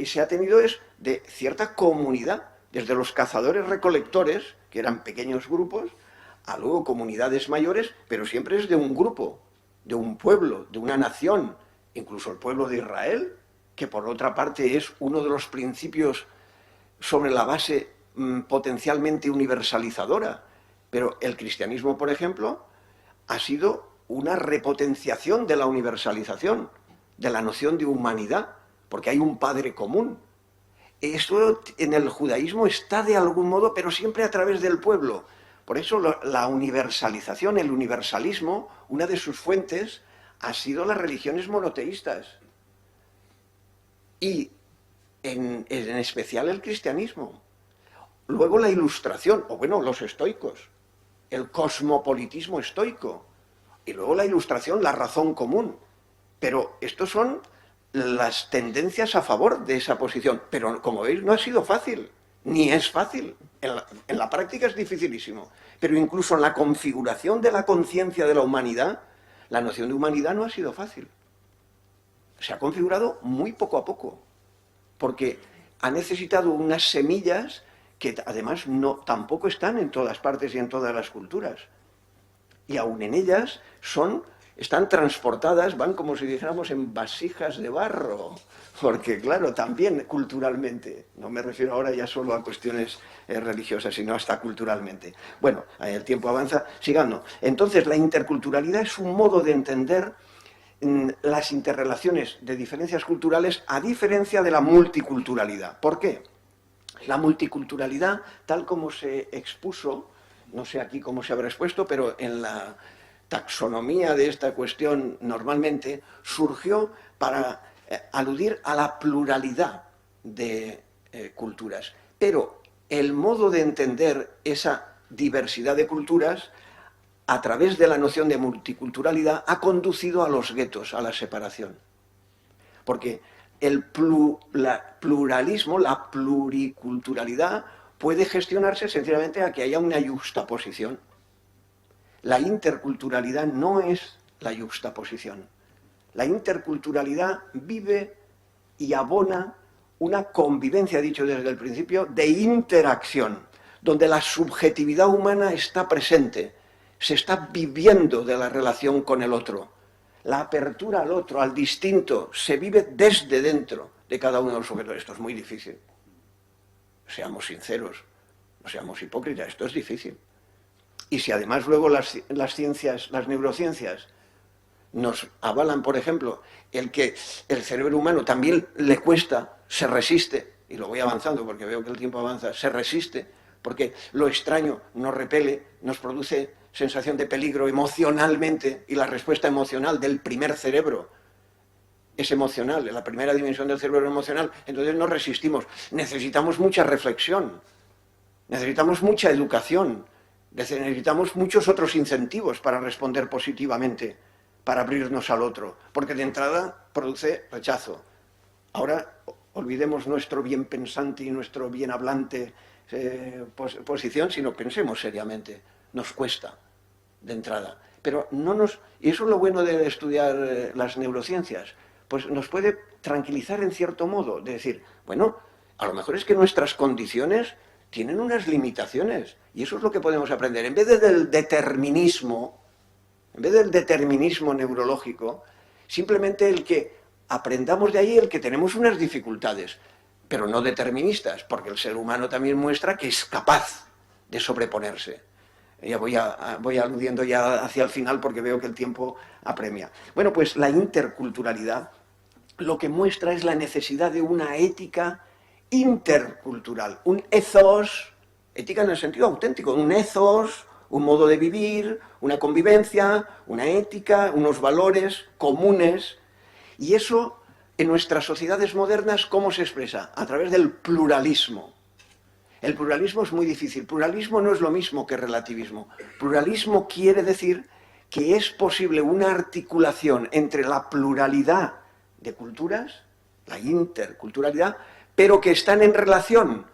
se ha tenido es de cierta comunidad, desde los cazadores-recolectores, que eran pequeños grupos, a luego comunidades mayores, pero siempre es de un grupo, de un pueblo, de una nación, incluso el pueblo de Israel, que por otra parte es uno de los principios sobre la base potencialmente universalizadora. Pero el cristianismo, por ejemplo, ha sido una repotenciación de la universalización, de la noción de humanidad, porque hay un padre común. Esto en el judaísmo está de algún modo, pero siempre a través del pueblo. Por eso la universalización, el universalismo, una de sus fuentes ha sido las religiones monoteístas. Y en especial el cristianismo. Luego la ilustración, o bueno, los estoicos, el cosmopolitismo estoico. Y luego la ilustración, la razón común. Pero estos son las tendencias a favor de esa posición. Pero como veis, no ha sido fácil, ni es fácil. En la práctica es dificilísimo. Pero incluso en la configuración de la conciencia de la humanidad, la noción de humanidad no ha sido fácil. Se ha configurado muy poco a poco, porque ha necesitado unas semillas que además tampoco están en todas partes y en todas las culturas. Y aún en ellas están transportadas, van como si dijéramos en vasijas de barro, porque claro, también culturalmente, no me refiero ahora ya solo a cuestiones religiosas, sino hasta culturalmente. Bueno, el tiempo avanza, sigando. Entonces, la interculturalidad es un modo de entender las interrelaciones de diferencias culturales a diferencia de la multiculturalidad. ¿Por qué? La multiculturalidad, tal como se expuso, no sé aquí cómo se habrá expuesto, pero en la taxonomía de esta cuestión normalmente surgió para aludir a la pluralidad de culturas. Pero el modo de entender esa diversidad de culturas a través de la noción de multiculturalidad ha conducido a los guetos, a la separación. Porque el pluralismo, la pluriculturalidad, puede gestionarse sencillamente a que haya una yuxtaposición. La interculturalidad no es la yuxtaposición. La interculturalidad vive y abona una convivencia, dicho desde el principio, de interacción, donde la subjetividad humana está presente, se está viviendo de la relación con el otro. La apertura al otro, al distinto, se vive desde dentro de cada uno de los sujetos. Esto es muy difícil. Seamos sinceros, no seamos hipócritas, esto es difícil. Y si además luego las ciencias, las neurociencias, nos avalan, por ejemplo, el que el cerebro humano también le cuesta, se resiste y lo voy avanzando porque veo que el tiempo avanza, se resiste, porque lo extraño nos repele, nos produce sensación de peligro emocionalmente, y la respuesta emocional del primer cerebro es emocional, la primera dimensión del cerebro es emocional, entonces nos resistimos. Necesitamos mucha reflexión, necesitamos mucha educación, necesitamos muchos otros incentivos para responder positivamente, para abrirnos al otro, porque de entrada produce rechazo. Ahora olvidemos nuestro bien pensante y nuestro bien hablante posición, sino pensemos seriamente. Nos cuesta de entrada, pero no nos... Y eso es lo bueno de estudiar las neurociencias, pues nos puede tranquilizar en cierto modo, de decir, bueno, a lo mejor es que nuestras condiciones tienen unas limitaciones, y eso es lo que podemos aprender. En vez del determinismo neurológico, simplemente el que aprendamos de ahí el que tenemos unas dificultades, pero no deterministas, porque el ser humano también muestra que es capaz de sobreponerse. Ya voy aludiendo ya hacia el final porque veo que el tiempo apremia. Bueno, pues la interculturalidad lo que muestra es la necesidad de una ética intercultural, un ethos, ética en el sentido auténtico, un ethos, un modo de vivir, una convivencia, una ética, unos valores comunes. Y eso, en nuestras sociedades modernas, ¿cómo se expresa? A través del pluralismo. El pluralismo es muy difícil. Pluralismo no es lo mismo que relativismo. Pluralismo quiere decir que es posible una articulación entre la pluralidad de culturas, la interculturalidad, pero que están en relación,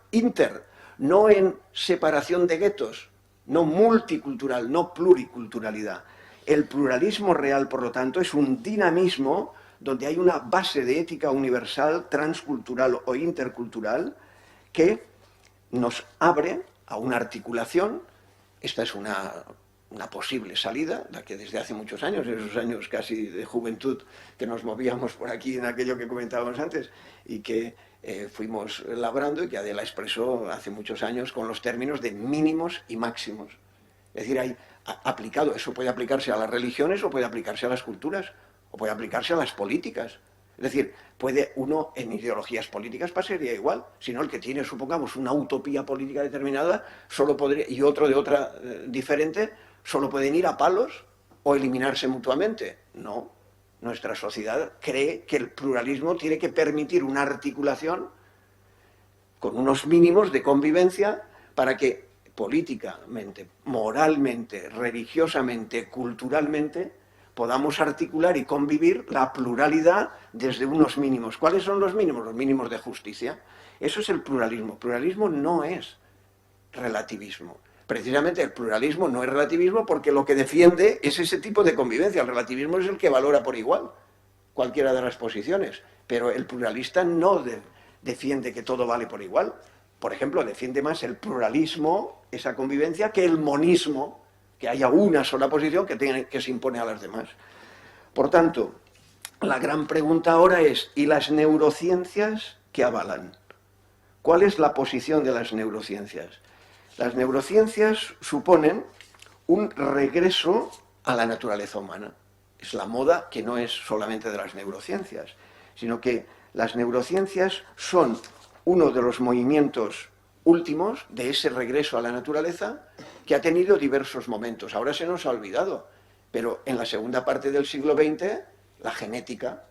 no en separación de guetos, no multicultural, no pluriculturalidad. El pluralismo real, por lo tanto, es un dinamismo donde hay una base de ética universal, transcultural o intercultural, que nos abre a una articulación. Esta es una posible salida, la que desde hace muchos años, esos años casi de juventud que nos movíamos por aquí en aquello que comentábamos antes, y que fuimos labrando, y que Adela expresó hace muchos años con los términos de mínimos y máximos. Es decir, hay aplicado, eso puede aplicarse a las religiones o puede aplicarse a las culturas, o puede aplicarse a las políticas. Es decir, puede uno en ideologías políticas pasaría igual, sino el que tiene, supongamos, una utopía política determinada, solo podría, y otro de otra diferente, solo pueden ir a palos o eliminarse mutuamente. No, nuestra sociedad cree que el pluralismo tiene que permitir una articulación con unos mínimos de convivencia para que políticamente, moralmente, religiosamente, culturalmente, podamos articular y convivir la pluralidad desde unos mínimos. ¿Cuáles son los mínimos? Los mínimos de justicia. Eso es el pluralismo. Pluralismo no es relativismo. Precisamente el pluralismo no es relativismo porque lo que defiende es ese tipo de convivencia. El relativismo es el que valora por igual cualquiera de las posiciones, pero el pluralista no defiende que todo vale por igual. Por ejemplo, defiende más el pluralismo, esa convivencia, que el monismo, que haya una sola posición que se impone a las demás. Por tanto, la gran pregunta ahora es, ¿y las neurociencias qué avalan? ¿Cuál es la posición de las neurociencias? Las neurociencias suponen un regreso a la naturaleza humana. Es la moda que no es solamente de las neurociencias, sino que las neurociencias son uno de los movimientos últimos de ese regreso a la naturaleza, que ha tenido diversos momentos. Ahora se nos ha olvidado, pero en la segunda parte del siglo XX, la genética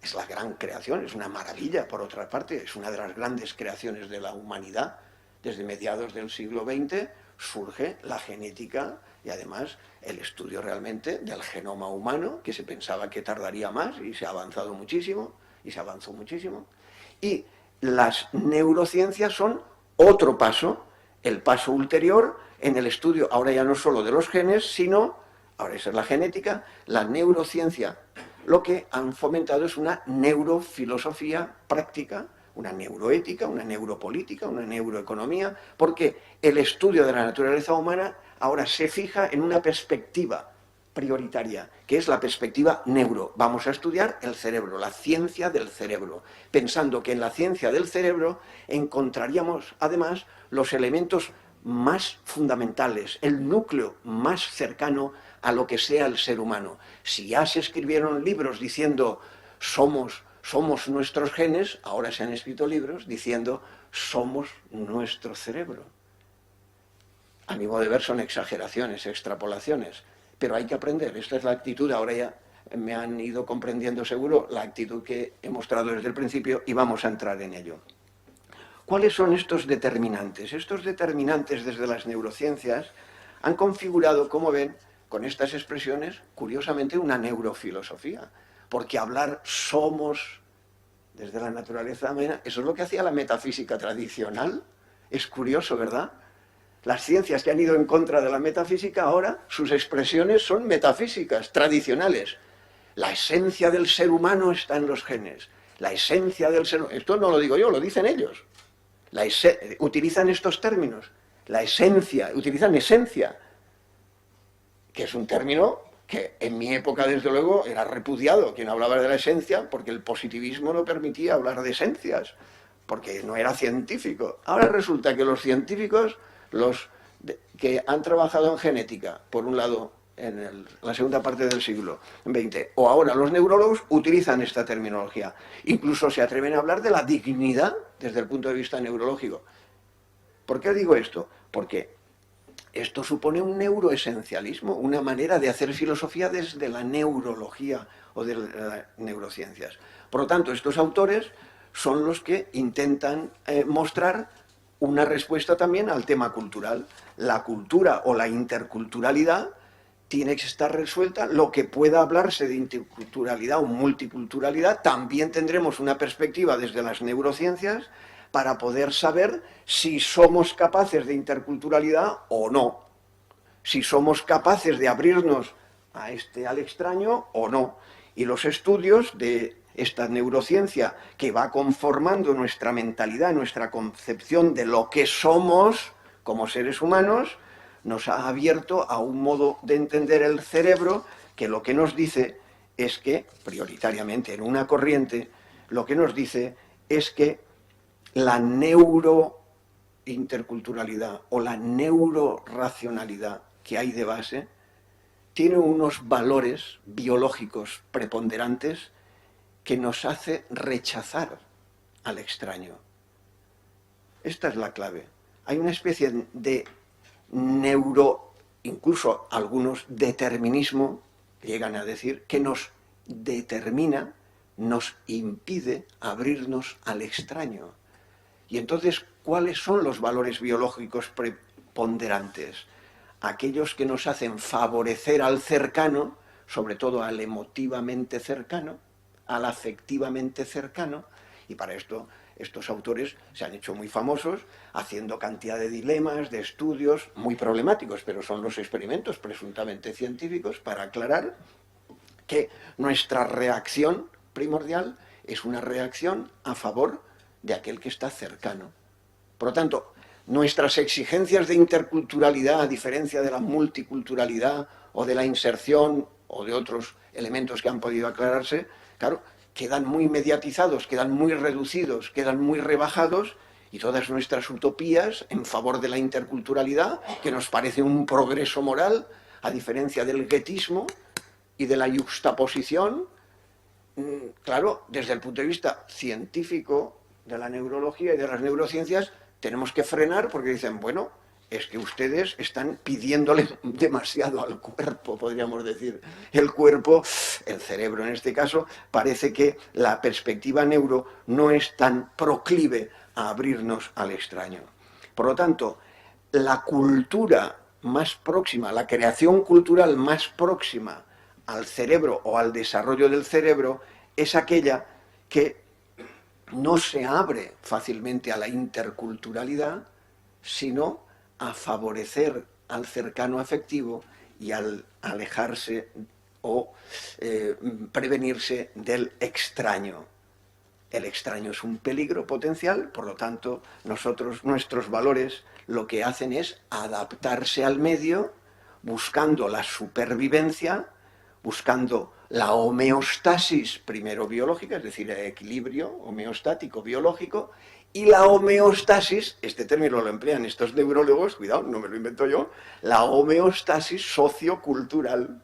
es la gran creación, es una maravilla, por otra parte, es una de las grandes creaciones de la humanidad. Desde mediados del siglo XX surge la genética y además el estudio realmente del genoma humano, que se pensaba que tardaría más y se ha avanzado muchísimo, y se avanzó muchísimo. Y las neurociencias son otro paso, el paso ulterior en el estudio, ahora ya no solo de los genes, sino, ahora esa es la genética, la neurociencia. Lo que han fomentado es una neurofilosofía práctica, una neuroética, una neuropolítica, una neuroeconomía, porque el estudio de la naturaleza humana ahora se fija en una perspectiva prioritaria, que es la perspectiva neuro. Vamos a estudiar el cerebro, la ciencia del cerebro, pensando que en la ciencia del cerebro encontraríamos además los elementos más fundamentales, el núcleo más cercano a lo que sea el ser humano. Si ya se escribieron libros diciendo somos somos nuestros genes, ahora se han escrito libros diciendo somos nuestro cerebro. A mi modo de ver son exageraciones, extrapolaciones, pero hay que aprender. Esta es la actitud, ahora ya me han ido comprendiendo seguro la actitud que he mostrado desde el principio y vamos a entrar en ello. ¿Cuáles son estos determinantes? Estos determinantes desde las neurociencias han configurado, como ven, con estas expresiones, curiosamente, una neurofilosofía. Porque hablar somos desde la naturaleza humana, eso es lo que hacía la metafísica tradicional. Es curioso, ¿verdad? Las ciencias que han ido en contra de la metafísica ahora, sus expresiones son metafísicas, tradicionales. La esencia del ser humano está en los genes. La esencia del ser humano, esto no lo digo yo, lo dicen ellos. Utilizan estos términos. La esencia, utilizan esencia, que es un término que en mi época, desde luego, era repudiado. Quien hablaba de la esencia, porque el positivismo no permitía hablar de esencias, porque no era científico. Ahora resulta que los científicos, que han trabajado en genética, por un lado, en la segunda parte del siglo XX, o ahora los neurólogos utilizan esta terminología. Incluso se atreven a hablar de la dignidad desde el punto de vista neurológico. ¿Por qué digo esto? Porque esto supone un neuroesencialismo, una manera de hacer filosofía desde la neurología o de las neurociencias. Por lo tanto, estos autores son los que intentan mostrar una respuesta también al tema cultural. La cultura o la interculturalidad tiene que estar resuelta. Lo que pueda hablarse de interculturalidad o multiculturalidad, también tendremos una perspectiva desde las neurociencias para poder saber si somos capaces de interculturalidad o no, si somos capaces de abrirnos al extraño o no. Y los estudios de esta neurociencia que va conformando nuestra mentalidad, nuestra concepción de lo que somos como seres humanos, nos ha abierto a un modo de entender el cerebro que lo que nos dice es que, prioritariamente en una corriente, lo que nos dice es que la neurointerculturalidad o la neuroracionalidad que hay de base tiene unos valores biológicos preponderantes que nos hace rechazar al extraño. Esta es la clave. Hay una especie de incluso algunos determinismo, llegan a decir, que nos determina, nos impide abrirnos al extraño. Y entonces, ¿cuáles son los valores biológicos preponderantes? Aquellos que nos hacen favorecer al cercano, sobre todo al emotivamente cercano, al afectivamente cercano, y para esto estos autores se han hecho muy famosos haciendo cantidad de dilemas, de estudios muy problemáticos, pero son los experimentos presuntamente científicos para aclarar que nuestra reacción primordial es una reacción a favor de aquel que está cercano. Por lo tanto, nuestras exigencias de interculturalidad, a diferencia de la multiculturalidad o de la inserción o de otros elementos que han podido aclararse, claro, quedan muy mediatizados, quedan muy reducidos, quedan muy rebajados, y todas nuestras utopías en favor de la interculturalidad, que nos parece un progreso moral, a diferencia del guetismo y de la yuxtaposición, claro, desde el punto de vista científico de la neurología y de las neurociencias, tenemos que frenar porque dicen, bueno, es que ustedes están pidiéndole demasiado al cuerpo, podríamos decir. El cuerpo, el cerebro en este caso, parece que la perspectiva neuro no es tan proclive a abrirnos al extraño. Por lo tanto, la cultura más próxima, la creación cultural más próxima al cerebro o al desarrollo del cerebro es aquella que no se abre fácilmente a la interculturalidad, sino a favorecer al cercano afectivo y al alejarse o prevenirse del extraño. El extraño es un peligro potencial, por lo tanto, nuestros valores lo que hacen es adaptarse al medio, buscando la supervivencia, buscando la homeostasis primero biológica, es decir, el equilibrio homeostático biológico, y la homeostasis, este término lo emplean estos neurólogos, cuidado, no me lo invento yo, la homeostasis sociocultural.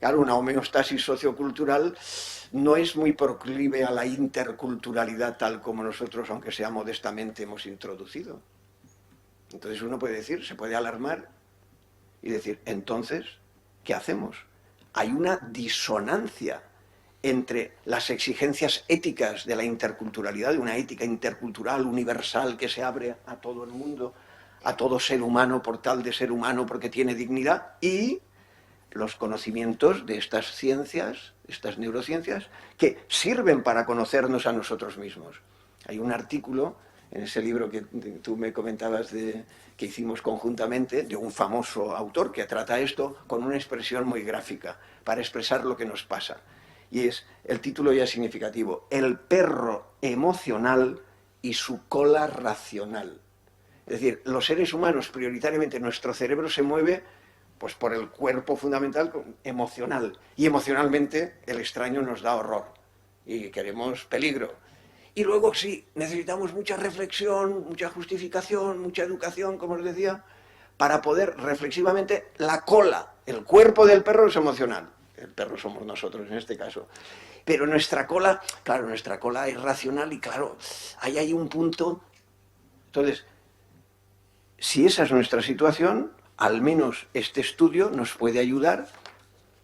Claro, una homeostasis sociocultural no es muy proclive a la interculturalidad tal como nosotros, aunque sea modestamente, hemos introducido. Entonces uno puede decir, se puede alarmar y decir, entonces, ¿qué hacemos? Hay una disonancia entre las exigencias éticas de la interculturalidad, de una ética intercultural universal que se abre a todo el mundo, a todo ser humano por tal de ser humano porque tiene dignidad, y los conocimientos de estas ciencias, estas neurociencias, que sirven para conocernos a nosotros mismos. Hay un artículo en ese libro que tú me comentabas que hicimos conjuntamente, de un famoso autor que trata esto con una expresión muy gráfica, para expresar lo que nos pasa. Y el título ya es significativo: el perro emocional y su cola racional. Es decir, los seres humanos, prioritariamente, nuestro cerebro se mueve pues por el cuerpo fundamental emocional, y emocionalmente el extraño nos da horror y queremos peligro. Y luego sí, necesitamos mucha reflexión, mucha justificación, mucha educación, como os decía, para poder reflexivamente, la cola, el cuerpo del perro es emocional, el perro somos nosotros en este caso, pero nuestra cola, claro, nuestra cola es racional y claro, ahí hay un punto. Entonces, si esa es nuestra situación, al menos este estudio nos puede ayudar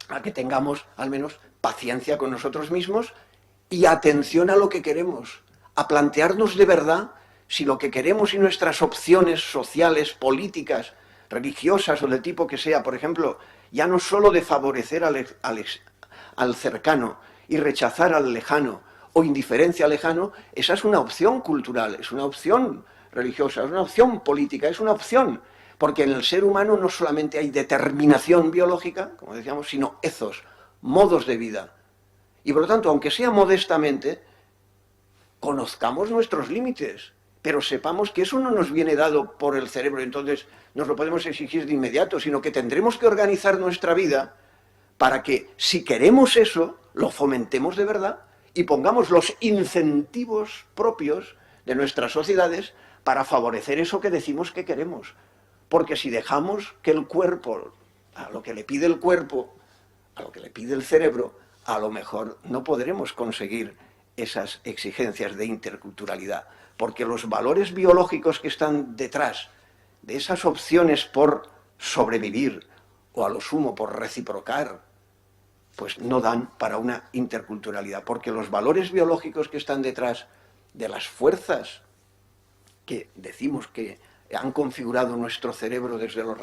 a que tengamos al menos paciencia con nosotros mismos y atención a lo que queremos, a plantearnos de verdad si lo que queremos y nuestras opciones sociales, políticas, religiosas o del tipo que sea, por ejemplo, ya no solo de favorecer al cercano y rechazar al lejano o indiferencia al lejano, esa es una opción cultural, es una opción religiosa, es una opción política, es una opción, porque en el ser humano no solamente hay determinación biológica, como decíamos, sino ethos, modos de vida. Y por lo tanto, aunque sea modestamente, conozcamos nuestros límites, pero sepamos que eso no nos viene dado por el cerebro, entonces nos lo podemos exigir de inmediato, sino que tendremos que organizar nuestra vida para que, si queremos eso, lo fomentemos de verdad y pongamos los incentivos propios de nuestras sociedades para favorecer eso que decimos que queremos. Porque si dejamos que el cuerpo, a lo que le pide el cuerpo, a lo que le pide el cerebro, a lo mejor no podremos conseguir esas exigencias de interculturalidad. Porque los valores biológicos que están detrás de esas opciones por sobrevivir, o a lo sumo por reciprocar, pues no dan para una interculturalidad. Porque los valores biológicos que están detrás de las fuerzas que decimos que han configurado nuestro cerebro desde los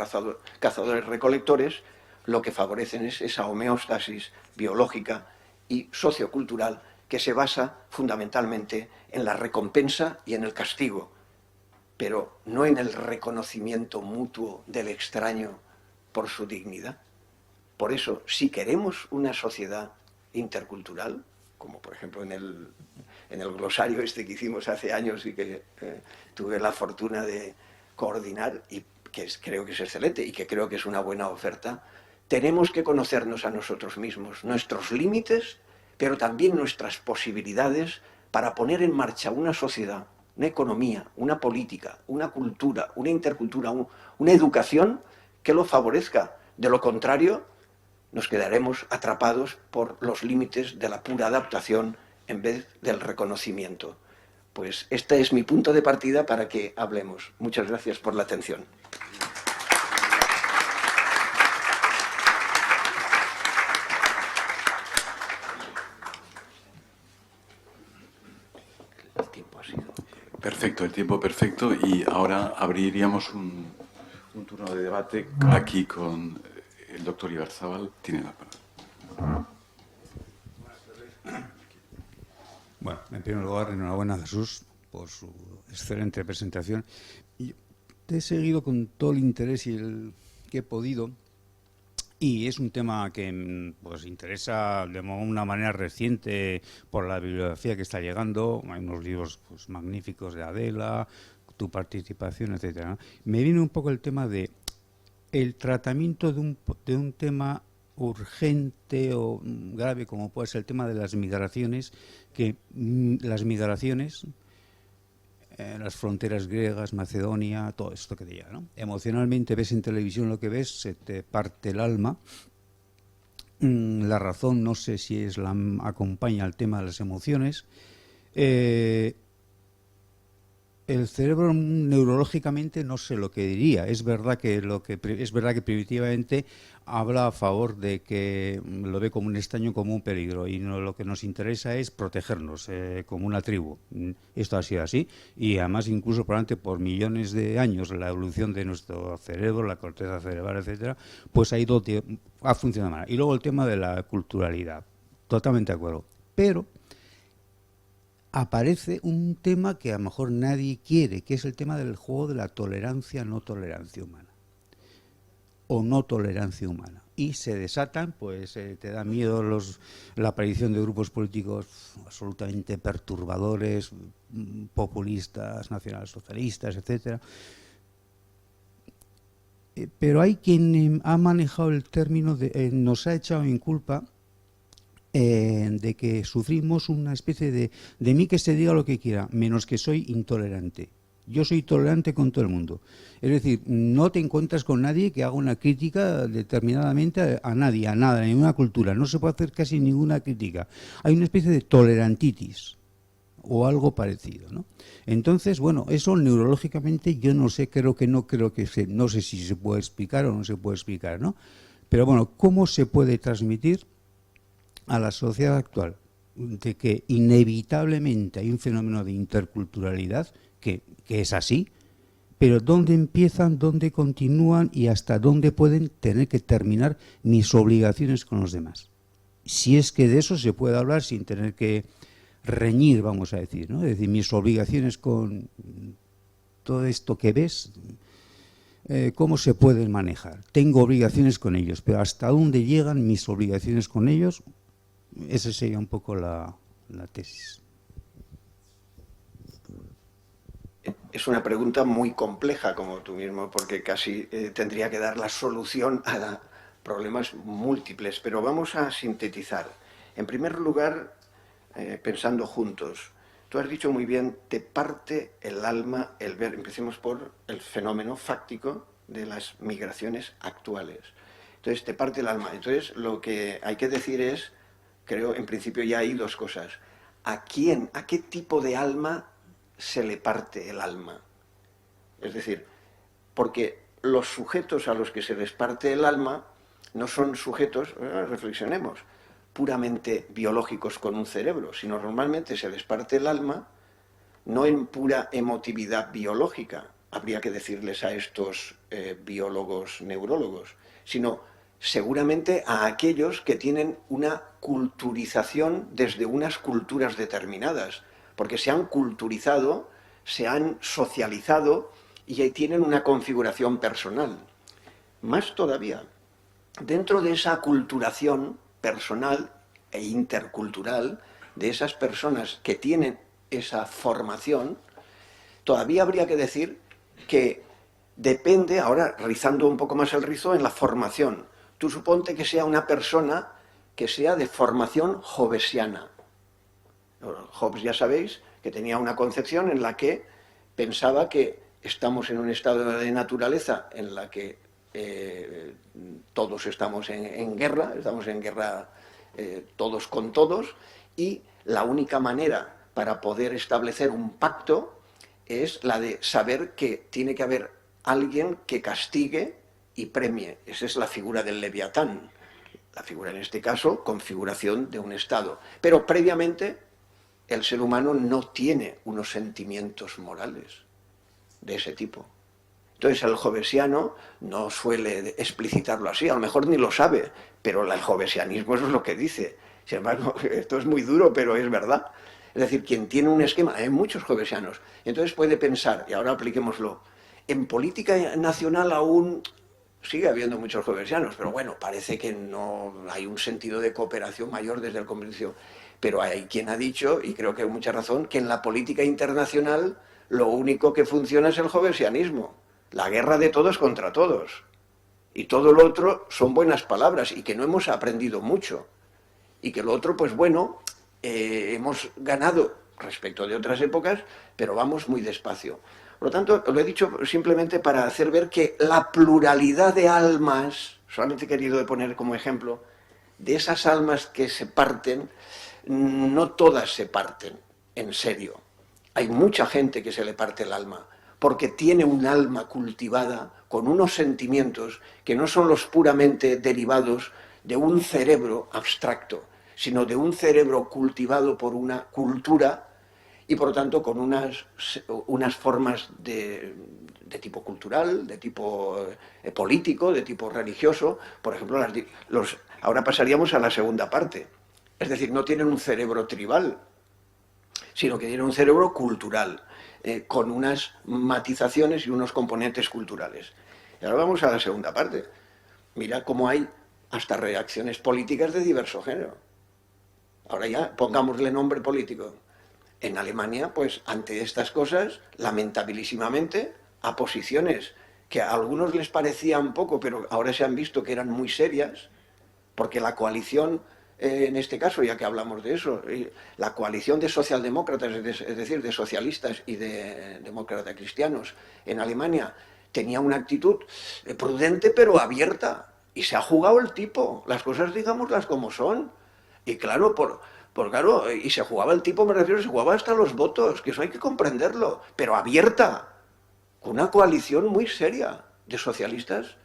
cazadores-recolectores, lo que favorecen es esa homeostasis biológica y sociocultural que se basa fundamentalmente en la recompensa y en el castigo, pero no en el reconocimiento mutuo del extraño por su dignidad. Por eso, si queremos una sociedad intercultural, como por ejemplo en el glosario este que hicimos hace años y que tuve la fortuna de coordinar, y que creo que es excelente y que creo que es una buena oferta, tenemos que conocernos a nosotros mismos, nuestros límites, pero también nuestras posibilidades para poner en marcha una sociedad, una economía, una política, una cultura, una intercultura, una educación que lo favorezca. De lo contrario, nos quedaremos atrapados por los límites de la pura adaptación en vez del reconocimiento. Pues este es mi punto de partida para que hablemos. Muchas gracias por la atención. El tiempo ha sido... Perfecto, el tiempo perfecto. Y ahora abriríamos un turno de debate aquí con el doctor Ibarzábal. Tiene la palabra. Bueno, en primer lugar, enhorabuena a Jesús por su excelente presentación. Y te he seguido con todo el interés que he podido, y es un tema que pues interesa de una manera reciente por la bibliografía que está llegando. Hay unos libros pues magníficos de Adela, tu participación, etcétera, ¿no? Me viene un poco el tema de el tratamiento de un tema urgente o grave como puede ser el tema de las migraciones, que las migraciones, las fronteras griegas, Macedonia, todo esto que diga, ¿no? Emocionalmente ves en televisión lo que ves, se te parte el alma, La razón no sé si acompaña al tema de las emociones. El cerebro neurológicamente no sé lo que diría. Es verdad que primitivamente habla a favor de que lo ve como un extraño, como un peligro, y lo que nos interesa es protegernos como una tribu. Esto ha sido así, y además incluso probablemente por millones de años la evolución de nuestro cerebro, la corteza cerebral, etcétera, pues ha funcionado mal. Y luego el tema de la culturalidad, totalmente de acuerdo. Pero aparece un tema que a lo mejor nadie quiere, que es el tema del juego de la tolerancia-no tolerancia humana, o no tolerancia humana. Y se desatan, pues te da miedo la aparición de grupos políticos absolutamente perturbadores, populistas, nacionalsocialistas, etcétera. Pero hay quien ha manejado el término nos ha echado en culpa de que sufrimos una especie de mí que se diga lo que quiera, menos que soy intolerante. Yo soy tolerante con todo el mundo. Es decir, no te encuentras con nadie que haga una crítica determinadamente a nadie, a nada, a ninguna cultura. No se puede hacer casi ninguna crítica. Hay una especie de tolerantitis o algo parecido, ¿no? Entonces, bueno, eso neurológicamente yo no sé, no sé si se puede explicar o no se puede explicar, ¿no? Pero bueno, ¿cómo se puede transmitir a la sociedad actual de que inevitablemente hay un fenómeno de interculturalidad que es así, pero dónde empiezan, dónde continúan y hasta dónde pueden tener que terminar mis obligaciones con los demás? Si es que de eso se puede hablar sin tener que reñir, vamos a decir, ¿no? Es decir, mis obligaciones con todo esto que ves, ¿cómo se pueden manejar? Tengo obligaciones con ellos, pero ¿hasta dónde llegan mis obligaciones con ellos? Esa sería un poco la tesis. Es una pregunta muy compleja, como tú mismo, porque casi tendría que dar la solución a problemas múltiples, pero vamos a sintetizar. En primer lugar, pensando juntos, tú has dicho muy bien, te parte el alma el ver. Empecemos por el fenómeno fáctico de las migraciones actuales. Entonces, te parte el alma. Entonces, lo que hay que decir es, creo, en principio ya hay dos cosas. ¿A qué tipo de alma se le parte el alma? Es decir, porque los sujetos a los que se les parte el alma no son sujetos, reflexionemos, puramente biológicos con un cerebro, sino normalmente se les parte el alma no en pura emotividad biológica, habría que decirles a estos biólogos, neurólogos, sino seguramente a aquellos que tienen una culturización desde unas culturas determinadas, porque se han culturizado, se han socializado y tienen una configuración personal. Más todavía, dentro de esa culturación personal e intercultural de esas personas que tienen esa formación, todavía habría que decir que depende, ahora rizando un poco más el rizo, en la formación. Tú suponte que sea una persona que sea de formación hobbesiana. Hobbes, ya sabéis, que tenía una concepción en la que pensaba que estamos en un estado de naturaleza en la que todos estamos en guerra todos con todos, y la única manera para poder establecer un pacto es la de saber que tiene que haber alguien que castigue y premie. Esa es la figura del Leviatán. La figura, en este caso, configuración de un Estado. Pero previamente, el ser humano no tiene unos sentimientos morales de ese tipo. Entonces el hobbesiano no suele explicitarlo así, a lo mejor ni lo sabe, pero el hobbesianismo eso es lo que dice. Sin embargo, esto es muy duro, pero es verdad. Es decir, quien tiene un esquema, hay muchos hobbesianos, entonces puede pensar, y ahora apliquémoslo, en política nacional aún sigue habiendo muchos hobbesianos, pero bueno, parece que no hay un sentido de cooperación mayor desde el comercio. Pero hay quien ha dicho, y creo que hay mucha razón, que en la política internacional lo único que funciona es el hobbesianismo. La guerra de todos contra todos. Y todo lo otro son buenas palabras y que no hemos aprendido mucho. Y que lo otro, pues bueno, hemos ganado respecto de otras épocas, pero vamos muy despacio. Por lo tanto, lo he dicho simplemente para hacer ver que la pluralidad de almas, solamente he querido poner como ejemplo, de esas almas que se parten, no todas se parten, en serio. Hay mucha gente que se le parte el alma, porque tiene un alma cultivada con unos sentimientos que no son los puramente derivados de un cerebro abstracto, sino de un cerebro cultivado por una cultura y por lo tanto con unas formas de tipo cultural, de tipo político, de tipo religioso. Por ejemplo, ahora pasaríamos a la segunda parte. Es decir, no tienen un cerebro tribal, sino que tienen un cerebro cultural, con unas matizaciones y unos componentes culturales. Y ahora vamos a la segunda parte. Mira cómo hay hasta reacciones políticas de diverso género. Ahora ya, pongámosle nombre político. En Alemania, pues, ante estas cosas, lamentabilísimamente, a posiciones que a algunos les parecían poco, pero ahora se han visto que eran muy serias, porque la coalición, en este caso, ya que hablamos de eso, la coalición de socialdemócratas, es decir, de socialistas y de demócratas cristianos en Alemania, tenía una actitud prudente pero abierta, y se ha jugado el tipo, las cosas digámoslas como son, y claro, claro, y se jugaba el tipo, me refiero, se jugaba hasta los votos, que eso hay que comprenderlo, pero abierta, con una coalición muy seria de socialistas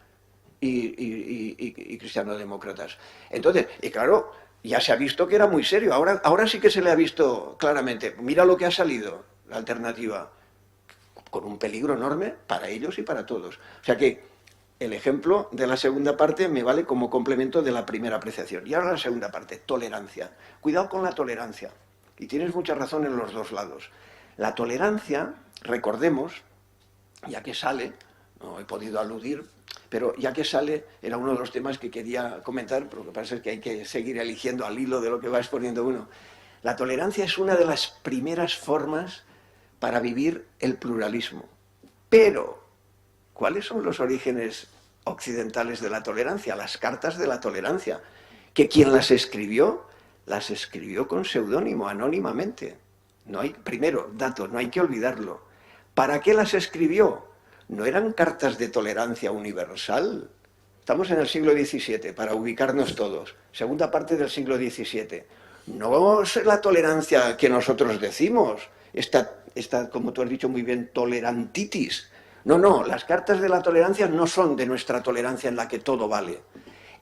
y cristianodemócratas. Entonces, y claro, ya se ha visto que era muy serio, ahora sí que se le ha visto claramente. Mira lo que ha salido, la alternativa, con un peligro enorme para ellos y para todos. O sea que el ejemplo de la segunda parte me vale como complemento de la primera apreciación. Y ahora la segunda parte, tolerancia. Cuidado con la tolerancia. Y tienes mucha razón en los dos lados. La tolerancia, recordemos, ya que sale, no he podido aludir, pero ya que sale, era uno de los temas que quería comentar, pero lo que pasa es que hay que seguir eligiendo al hilo de lo que va exponiendo uno. La tolerancia es una de las primeras formas para vivir el pluralismo. Pero, ¿cuáles son los orígenes occidentales de la tolerancia? Las cartas de la tolerancia, que quien las escribió con seudónimo, anónimamente. Primero, dato, no hay que olvidarlo. ¿Para qué las escribió? No eran cartas de tolerancia universal. Estamos en el siglo XVII, para ubicarnos todos. Segunda parte del siglo XVII. No es la tolerancia que nosotros decimos, esta, como tú has dicho muy bien, tolerantitis. No, las cartas de la tolerancia no son de nuestra tolerancia en la que todo vale.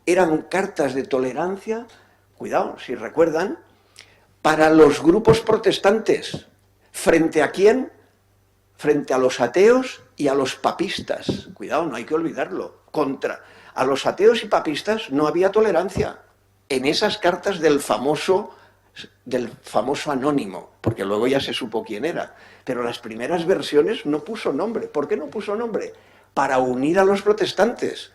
Eran cartas de tolerancia, cuidado, si recuerdan, para los grupos protestantes. ¿Frente a quién? Frente a los ateos y a los papistas. Cuidado, no hay que olvidarlo. A los ateos y papistas no había tolerancia en esas cartas del famoso anónimo, porque luego ya se supo quién era. Pero las primeras versiones no puso nombre. ¿Por qué no puso nombre? Para unir a los protestantes.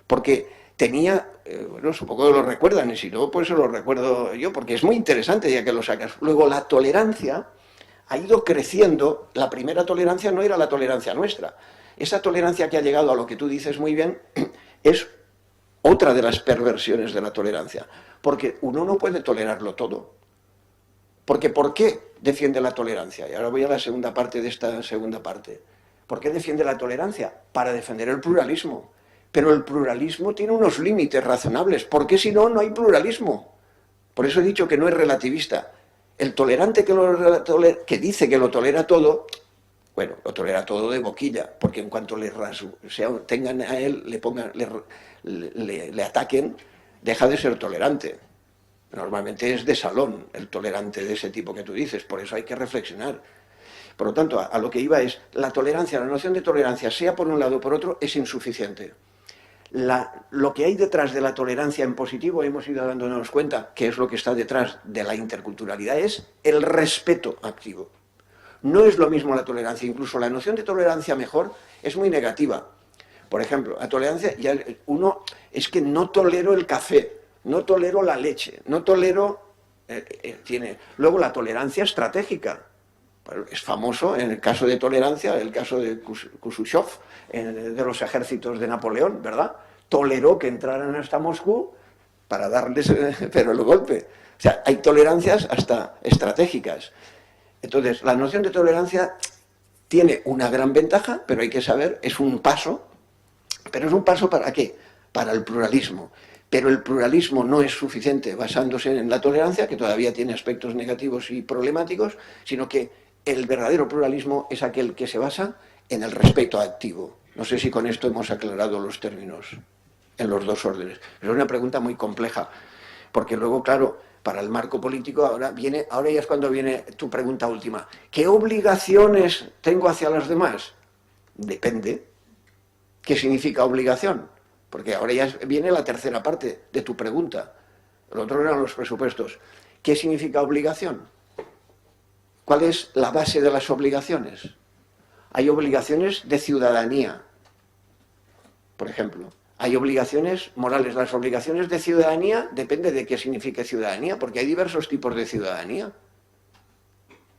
Porque tenía, bueno, supongo que lo recuerdan, y si no, pues se lo recuerdo yo, porque es muy interesante ya que lo sacas. Luego, la tolerancia ha ido creciendo. La primera tolerancia no era la tolerancia nuestra. Esa tolerancia que ha llegado a lo que tú dices muy bien es otra de las perversiones de la tolerancia. Porque uno no puede tolerarlo todo. Porque ¿por qué defiende la tolerancia? Y ahora voy a la segunda parte de esta segunda parte. ¿Por qué defiende la tolerancia? Para defender el pluralismo. Pero el pluralismo tiene unos límites razonables. ¿Por qué si no, no hay pluralismo? Por eso he dicho que no es relativista. El tolerante que dice que lo tolera todo, bueno, lo tolera todo de boquilla, porque en cuanto tengan a él, le ataquen, deja de ser tolerante. Normalmente es de salón el tolerante de ese tipo que tú dices, por eso hay que reflexionar. Por lo tanto, a lo que iba es, la tolerancia, la noción de tolerancia, sea por un lado o por otro, es insuficiente. Lo que hay detrás de la tolerancia en positivo, hemos ido dándonos cuenta que es lo que está detrás de la interculturalidad, es el respeto activo. No es lo mismo la tolerancia, incluso la noción de tolerancia mejor es muy negativa. Por ejemplo, la tolerancia, es que no tolero el café, no tolero la leche, no tolero... Luego la tolerancia estratégica. Es famoso en el caso de tolerancia, el caso de Kusuchov, de los ejércitos de Napoleón, ¿verdad? Toleró que entraran hasta Moscú para darles pero el golpe. O sea, hay tolerancias hasta estratégicas. Entonces, la noción de tolerancia tiene una gran ventaja, pero hay que saber, es un paso, pero es un paso ¿para qué? Para el pluralismo. Pero el pluralismo no es suficiente basándose en la tolerancia, que todavía tiene aspectos negativos y problemáticos, sino que el verdadero pluralismo es aquel que se basa en el respeto activo. No sé si con esto hemos aclarado los términos en los dos órdenes. Es una pregunta muy compleja, porque luego, claro, para el marco político ahora ya es cuando viene tu pregunta última. ¿Qué obligaciones tengo hacia los demás? Depende. ¿Qué significa obligación? Porque ahora ya viene la tercera parte de tu pregunta. El otro eran los presupuestos. ¿Qué significa obligación? ¿Cuál es la base de las obligaciones? Hay obligaciones de ciudadanía, por ejemplo. Hay obligaciones morales. Las obligaciones de ciudadanía depende de qué signifique ciudadanía, porque hay diversos tipos de ciudadanía.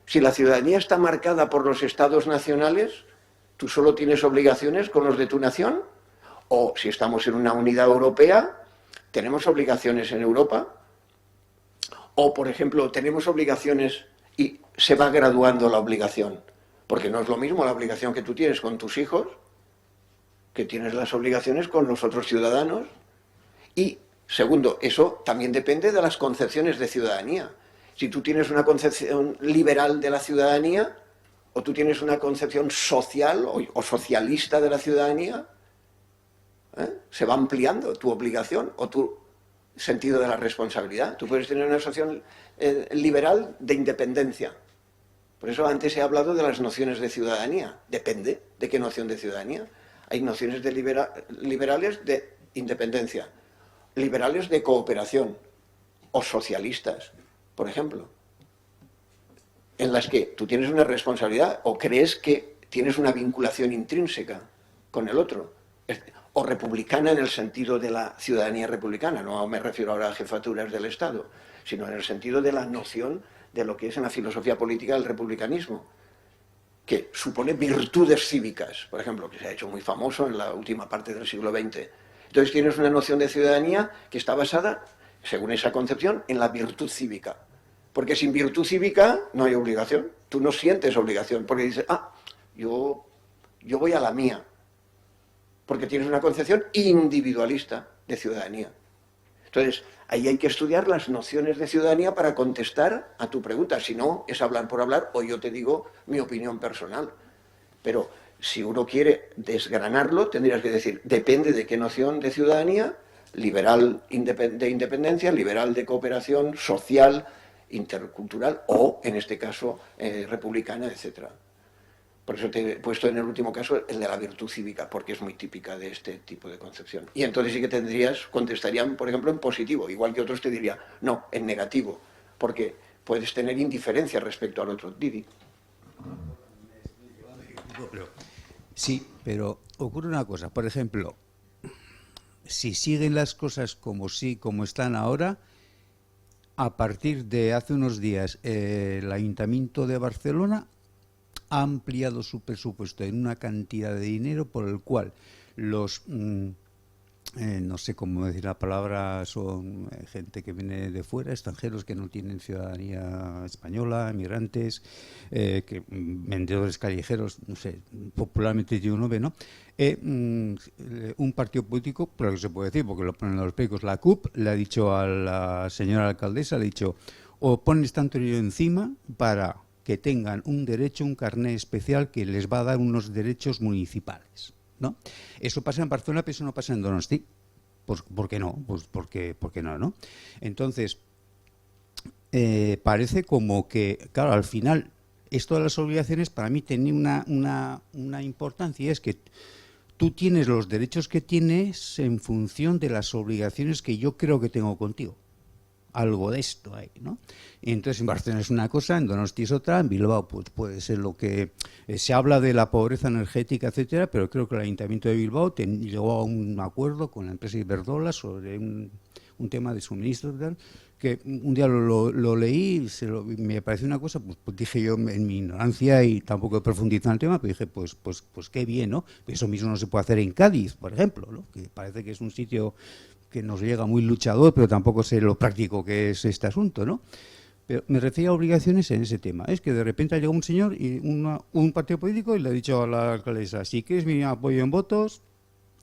Si la ciudadanía está marcada por los estados nacionales, ¿tú solo tienes obligaciones con los de tu nación? O si estamos en una unidad europea, ¿tenemos obligaciones en Europa? O, por ejemplo, tenemos obligaciones y se va graduando la obligación. Porque no es lo mismo la obligación que tú tienes con tus hijos, que tienes las obligaciones con los otros ciudadanos. Y, segundo, eso también depende de las concepciones de ciudadanía. Si tú tienes una concepción liberal de la ciudadanía, o tú tienes una concepción social o socialista de la ciudadanía, se va ampliando tu obligación o tu sentido de la responsabilidad. Tú puedes tener una asociación liberal de independencia. Por eso antes he hablado de las nociones de ciudadanía. Depende de qué noción de ciudadanía. Hay nociones de liberales de independencia, liberales de cooperación o socialistas, por ejemplo, en las que tú tienes una responsabilidad o crees que tienes una vinculación intrínseca con el otro. O republicana en el sentido de la ciudadanía republicana, no me refiero ahora a jefaturas del Estado, sino en el sentido de la noción de lo que es en la filosofía política el republicanismo, que supone virtudes cívicas, por ejemplo, que se ha hecho muy famoso en la última parte del siglo XX. Entonces tienes una noción de ciudadanía que está basada, según esa concepción, en la virtud cívica. Porque sin virtud cívica no hay obligación. Tú no sientes obligación, porque dices, yo voy a la mía. Porque tienes una concepción individualista de ciudadanía. Entonces, ahí hay que estudiar las nociones de ciudadanía para contestar a tu pregunta. Si no, es hablar por hablar o yo te digo mi opinión personal. Pero si uno quiere desgranarlo, tendrías que decir, depende de qué noción de ciudadanía, liberal de independencia, liberal de cooperación, social, intercultural o, en este caso, republicana, etcétera. Por eso te he puesto en el último caso el de la virtud cívica, porque es muy típica de este tipo de concepción. Y entonces sí que contestarían, por ejemplo, en positivo, igual que otros te dirían, no, en negativo, porque puedes tener indiferencia respecto al otro. Didi. Sí, pero ocurre una cosa. Por ejemplo, si siguen las cosas como están ahora, a partir de hace unos días el Ayuntamiento de Barcelona ha ampliado su presupuesto en una cantidad de dinero por el cual los, no sé cómo decir la palabra, son gente que viene de fuera, extranjeros que no tienen ciudadanía española, emigrantes, vendedores callejeros, no sé, popularmente yo no ve, ¿no? Un partido político, pero que se puede decir, porque lo ponen los periódicos, la CUP, le ha dicho a la señora alcaldesa, le ha dicho, o pones tanto dinero encima para que tengan un derecho, un carné especial que les va a dar unos derechos municipales, ¿no? Eso pasa en Barcelona, pero eso no pasa en Donosti. Pues, ¿por qué no? Pues porque no, ¿no? Entonces, parece como que, claro, al final, esto de las obligaciones para mí tenía una importancia, y es que tú tienes los derechos que tienes en función de las obligaciones que yo creo que tengo contigo. Algo de esto hay, ¿no? Y entonces en Barcelona es una cosa, en Donosti es otra, en Bilbao pues puede ser lo que se habla de la pobreza energética, etcétera, pero creo que el Ayuntamiento de Bilbao llegó a un acuerdo con la empresa Iberdrola sobre un tema de suministro y tal, que un día lo leí, me pareció una cosa, pues dije yo en mi ignorancia y tampoco he profundizado en el tema, pero dije, pues qué bien, ¿no? Eso mismo no se puede hacer en Cádiz, por ejemplo, ¿no? Que parece que es un sitio que nos llega muy luchador, pero tampoco sé lo práctico que es este asunto, ¿no? Pero me refería a obligaciones en ese tema. Es que de repente ha llegado un señor y un partido político y le ha dicho a la alcaldesa, si quieres mi apoyo en votos,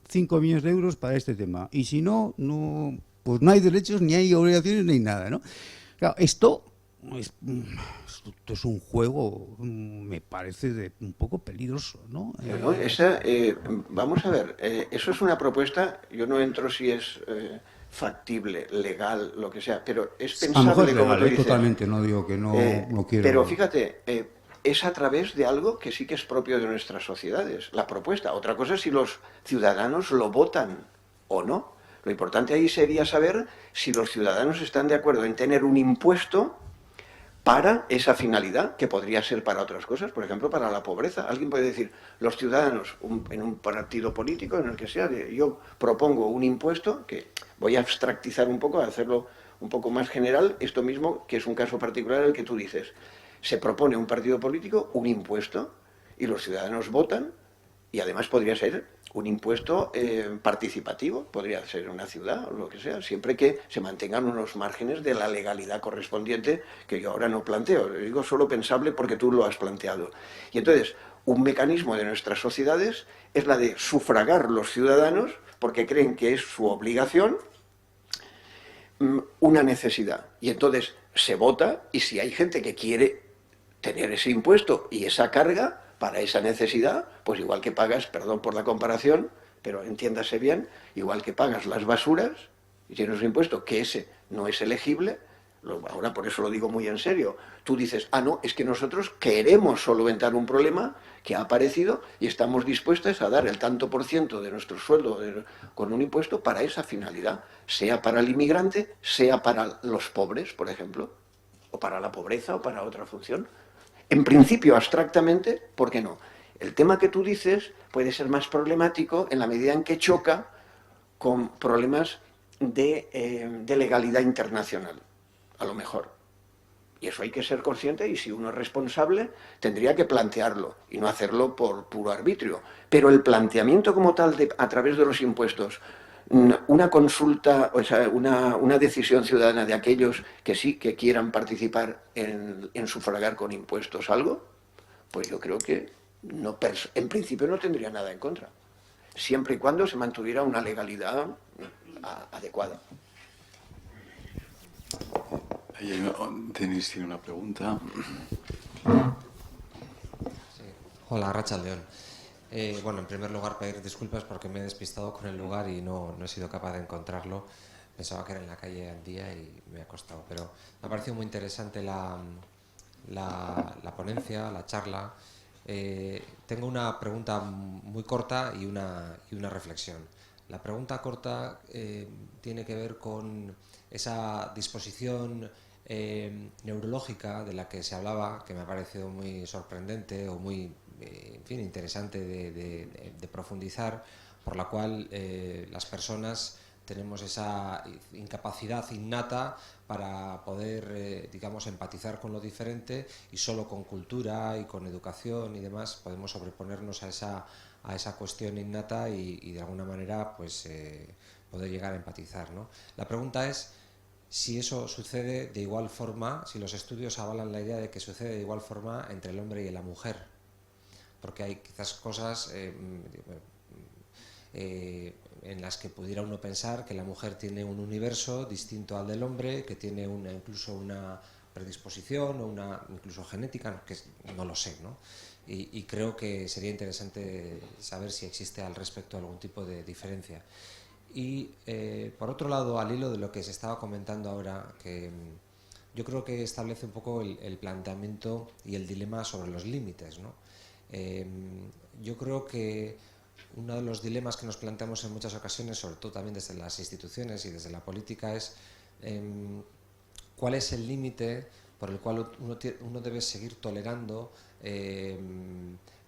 5 millones de euros para este tema. Y si no, no pues no hay derechos, ni hay obligaciones, ni nada, ¿no? Claro, esto es un juego, me parece, un poco peligroso, ¿no? Bueno, vamos a ver, eso es una propuesta, yo no entro si es factible, legal, lo que sea, pero es A lo mejor es pensable, como legal, tú dices. totalmente, no digo que no quiero... Pero fíjate, es a través de algo que sí que es propio de nuestras sociedades, la propuesta. Otra cosa es si los ciudadanos lo votan o no. Lo importante ahí sería saber si los ciudadanos están de acuerdo en tener un impuesto para esa finalidad, que podría ser para otras cosas, por ejemplo, para la pobreza. Alguien puede decir, los ciudadanos, en un partido político, en el que sea, yo propongo un impuesto, que voy a abstractizar un poco, a hacerlo un poco más general, esto mismo, que es un caso particular el que tú dices. Se propone un partido político un impuesto y los ciudadanos votan, y además podría ser un impuesto participativo, podría ser una ciudad o lo que sea, siempre que se mantengan unos márgenes de la legalidad correspondiente, que yo ahora no planteo, digo solo pensable porque tú lo has planteado. Y entonces, un mecanismo de nuestras sociedades es la de sufragar los ciudadanos porque creen que es su obligación una necesidad. Y entonces se vota, y si hay gente que quiere tener ese impuesto y esa carga para esa necesidad, pues igual que pagas, perdón por la comparación, pero entiéndase bien, igual que pagas las basuras y tienes un impuesto que ese no es elegible, ahora por eso lo digo muy en serio, tú dices, no, es que nosotros queremos solventar un problema que ha aparecido y estamos dispuestos a dar el tanto por ciento de nuestro sueldo con un impuesto para esa finalidad, sea para el inmigrante, sea para los pobres, por ejemplo, o para la pobreza o para otra función. En principio, abstractamente, ¿por qué no? El tema que tú dices puede ser más problemático en la medida en que choca con problemas de legalidad internacional, a lo mejor. Y eso hay que ser consciente, y si uno es responsable, tendría que plantearlo y no hacerlo por puro arbitrio. Pero el planteamiento como tal, a través de los impuestos, una consulta, o sea, una decisión ciudadana de aquellos que sí que quieran participar en sufragar con impuestos algo, pues yo creo que no, en principio no tendría nada en contra, siempre y cuando se mantuviera una legalidad adecuada. Denis tiene una pregunta. Sí. Hola, Arratsaldeon. Bueno, en primer lugar, pedir disculpas porque me he despistado con el lugar y no he sido capaz de encontrarlo. Pensaba que era en la calle Andía y me ha costado. Pero me ha parecido muy interesante la ponencia, la charla. Tengo una pregunta muy corta y una reflexión. La pregunta corta tiene que ver con esa disposición neurológica de la que se hablaba, que me ha parecido muy sorprendente o muy en fin, interesante de profundizar, por la cual las personas tenemos esa incapacidad innata para poder, digamos, empatizar con lo diferente, y solo con cultura y con educación y demás podemos sobreponernos a esa cuestión innata y de alguna manera pues poder llegar a empatizar, ¿no? La pregunta es si eso sucede de igual forma, si los estudios avalan la idea de que sucede de igual forma entre el hombre y la mujer, porque hay quizás cosas en las que pudiera uno pensar que la mujer tiene un universo distinto al del hombre, que tiene incluso una predisposición o una incluso genética, que no lo sé, ¿no? Y creo que sería interesante saber si existe al respecto algún tipo de diferencia. Y por otro lado, al hilo de lo que se estaba comentando ahora, que yo creo que establece un poco el planteamiento y el dilema sobre los límites, ¿no? Yo creo que uno de los dilemas que nos planteamos en muchas ocasiones, sobre todo también desde las instituciones y desde la política, es cuál es el límite por el cual uno debe seguir tolerando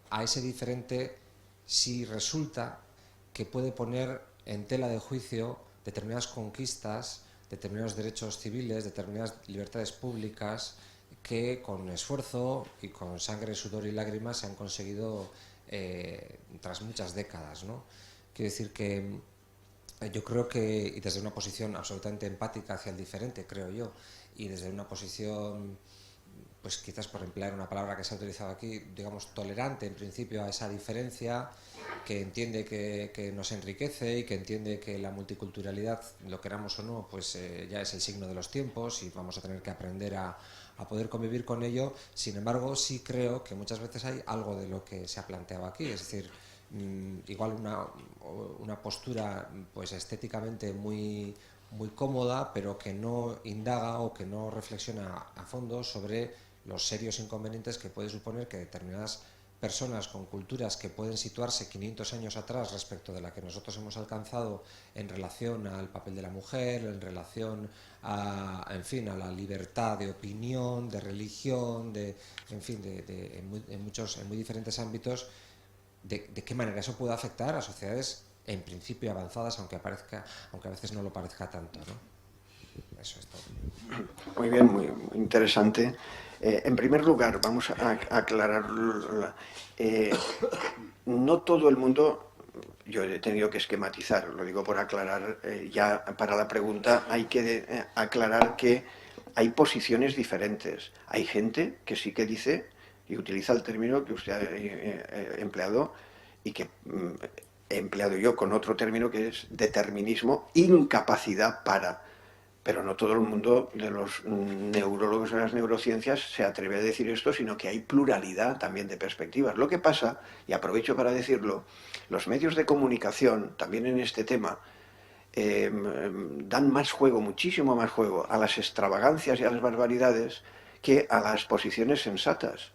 a ese diferente si resulta que puede poner en tela de juicio determinadas conquistas, determinados derechos civiles, determinadas libertades públicas que con esfuerzo y con sangre, sudor y lágrimas se han conseguido tras muchas décadas, ¿no? Quiero decir que yo creo que, y desde una posición absolutamente empática hacia el diferente, creo yo, y desde una posición pues quizás por emplear una palabra que se ha utilizado aquí, digamos, tolerante en principio a esa diferencia, que entiende que nos enriquece y que entiende que la multiculturalidad, lo queramos o no, pues ya es el signo de los tiempos y vamos a tener que aprender a poder convivir con ello. Sin embargo, sí creo que muchas veces hay algo de lo que se ha planteado aquí, es decir, igual una postura pues estéticamente muy cómoda, pero que no indaga o que no reflexiona a fondo sobre los serios inconvenientes que puede suponer que determinadas personas con culturas que pueden situarse 500 años atrás respecto de la que nosotros hemos alcanzado en relación al papel de la mujer, en relación a, en fin, a la libertad de opinión, de religión, en muy diferentes ámbitos, de qué manera eso puede afectar a sociedades en principio avanzadas, aunque a veces no lo parezca tanto, ¿no? Eso es todo. Muy bien, muy interesante. En primer lugar, vamos a aclarar. No todo el mundo, yo he tenido que esquematizar, lo digo por aclarar, ya para la pregunta hay que aclarar que hay posiciones diferentes. Hay gente que sí que dice, y utiliza el término que usted ha empleado, y que he empleado yo con otro término que es determinismo, incapacidad para. Pero no todo el mundo de los neurólogos de las neurociencias se atreve a decir esto, sino que hay pluralidad también de perspectivas. Lo que pasa, y aprovecho para decirlo, los medios de comunicación, también en este tema, dan más juego, muchísimo más juego, a las extravagancias y a las barbaridades que a las posiciones sensatas.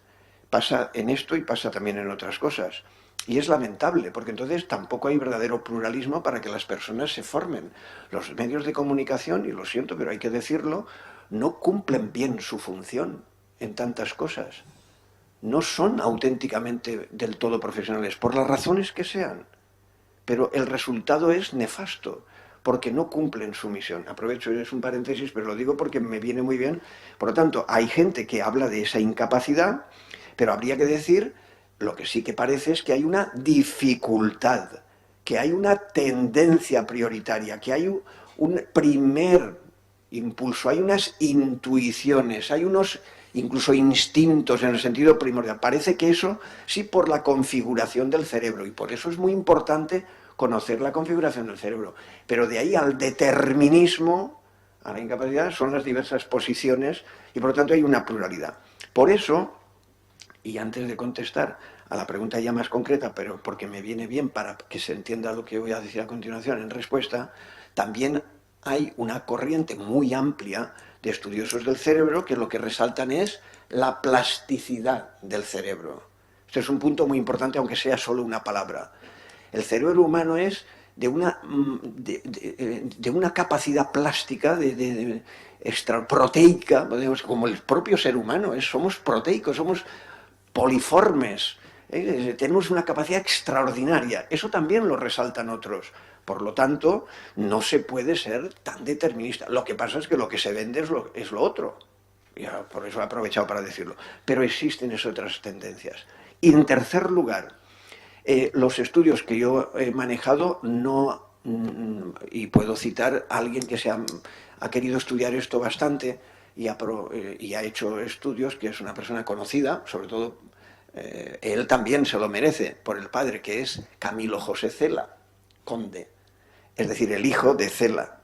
Pasa en esto y pasa también en otras cosas. Y es lamentable, porque entonces tampoco hay verdadero pluralismo para que las personas se formen. Los medios de comunicación, y lo siento, pero hay que decirlo, no cumplen bien su función en tantas cosas. No son auténticamente del todo profesionales, por las razones que sean. Pero el resultado es nefasto, porque no cumplen su misión. Aprovecho, es un paréntesis, pero lo digo porque me viene muy bien. Por lo tanto, hay gente que habla de esa incapacidad, pero habría que decir, lo que sí que parece es que hay una dificultad, que hay una tendencia prioritaria, que hay un primer impulso, hay unas intuiciones, hay unos incluso instintos en el sentido primordial. Parece que eso sí por la configuración del cerebro, y por eso es muy importante conocer la configuración del cerebro. Pero de ahí al determinismo, a la incapacidad, son las diversas posiciones y por lo tanto hay una pluralidad. Por eso, y antes de contestar a la pregunta ya más concreta, pero porque me viene bien para que se entienda lo que voy a decir a continuación en respuesta, también hay una corriente muy amplia de estudiosos del cerebro que lo que resaltan es la plasticidad del cerebro. Este es un punto muy importante, aunque sea solo una palabra. El cerebro humano es de una capacidad plástica, proteica, como el propio ser humano, somos proteicos, somos poliformes, tenemos una capacidad extraordinaria. Eso también lo resaltan otros. Por lo tanto, no se puede ser tan determinista. Lo que pasa es que lo que se vende es lo otro. Ya, por eso he aprovechado para decirlo. Pero existen esas otras tendencias. Y en tercer lugar, los estudios que yo he manejado no, y puedo citar a alguien que ha querido estudiar esto bastante y ha hecho estudios, que es una persona conocida, sobre todo él también se lo merece por el padre, que es Camilo José Cela, conde, es decir, el hijo de Cela.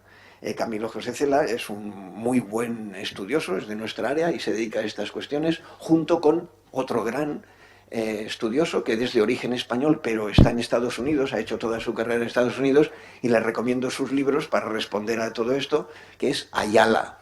Camilo José Cela es un muy buen estudioso, es de nuestra área y se dedica a estas cuestiones, junto con otro gran estudioso que es de origen español, pero está en Estados Unidos, ha hecho toda su carrera en Estados Unidos, y le recomiendo sus libros para responder a todo esto, que es Ayala,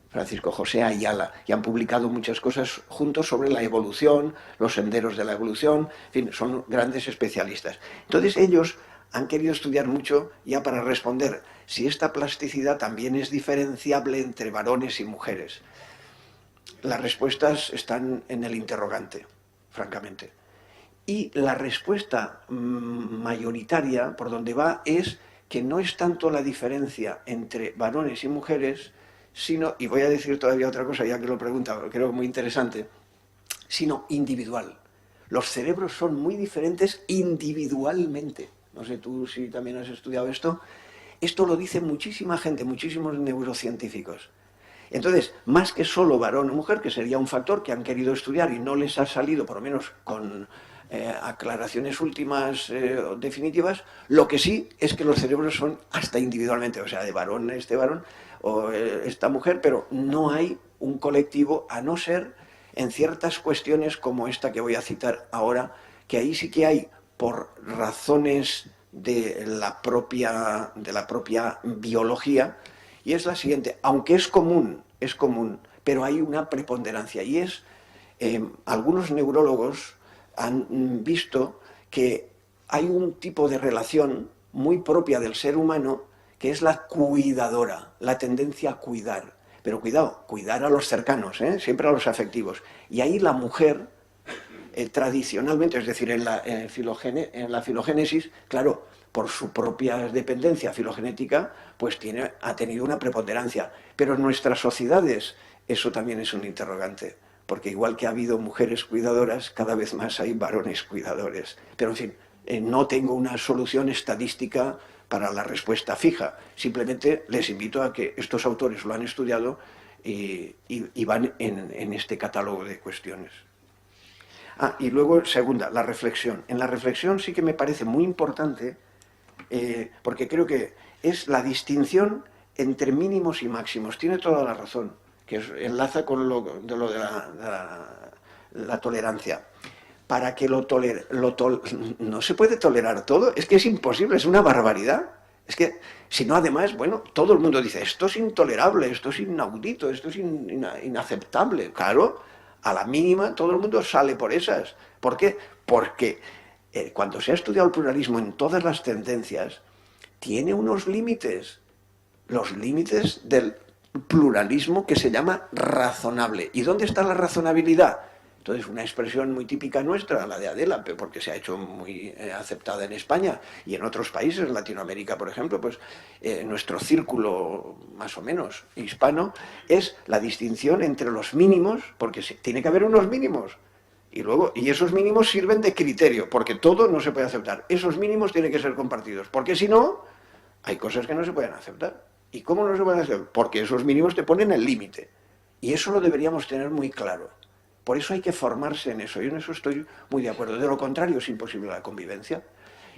Francisco José Ayala, y han publicado muchas cosas juntos sobre la evolución, los senderos de la evolución, en fin, son grandes especialistas. Entonces ellos han querido estudiar mucho ya para responder si esta plasticidad también es diferenciable entre varones y mujeres. Las respuestas están en el interrogante, francamente. Y la respuesta mayoritaria, por donde va, es que no es tanto la diferencia entre varones y mujeres, sino, y voy a decir todavía otra cosa, ya que lo pregunta, creo muy interesante, sino individual. Los cerebros son muy diferentes individualmente. No sé tú si también has estudiado esto. Esto lo dice muchísima gente, muchísimos neurocientíficos. Entonces, más que solo varón o mujer, que sería un factor que han querido estudiar y no les ha salido, por lo menos con aclaraciones últimas definitivas, lo que sí es que los cerebros son hasta individualmente, o sea, de varón este varón o esta mujer, pero no hay un colectivo, a no ser en ciertas cuestiones como esta que voy a citar ahora, que ahí sí que hay, por razones de la propia biología, y es la siguiente: aunque es común, pero hay una preponderancia, y es, algunos neurólogos han visto que hay un tipo de relación muy propia del ser humano, que es la cuidadora, la tendencia a cuidar. Pero cuidado, cuidar a los cercanos, siempre a los afectivos. Y ahí la mujer, tradicionalmente, es decir, en la filogénesis, claro, por su propia dependencia filogenética, pues ha tenido una preponderancia. Pero en nuestras sociedades eso también es un interrogante, porque igual que ha habido mujeres cuidadoras, cada vez más hay varones cuidadores. Pero en fin, no tengo una solución estadística para la respuesta fija. Simplemente les invito a que estos autores lo han estudiado y van en este catálogo de cuestiones. Y luego, segunda, la reflexión. En la reflexión sí que me parece muy importante, porque creo que es la distinción entre mínimos y máximos. Tiene toda la razón, que enlaza con lo de la tolerancia. Para que no se puede tolerar todo, es que es imposible, es una barbaridad. Es que, si no, además, bueno, todo el mundo dice, esto es intolerable, esto es inaudito, esto es inaceptable. Claro, a la mínima todo el mundo sale por esas. ¿Por qué? Porque cuando se ha estudiado el pluralismo en todas las tendencias, tiene unos límites, los límites del pluralismo, que se llama razonable. ¿Y dónde está la razonabilidad? Entonces, una expresión muy típica nuestra, la de Adela, porque se ha hecho muy aceptada en España y en otros países, Latinoamérica, por ejemplo, pues nuestro círculo más o menos hispano, es la distinción entre los mínimos, porque tiene que haber unos mínimos, y esos mínimos sirven de criterio, porque todo no se puede aceptar. Esos mínimos tienen que ser compartidos, porque si no, hay cosas que no se pueden aceptar. ¿Y cómo no se pueden aceptar? Porque esos mínimos te ponen el límite. Y eso lo deberíamos tener muy claro. Por eso hay que formarse en eso. Yo en eso estoy muy de acuerdo. De lo contrario, es imposible la convivencia.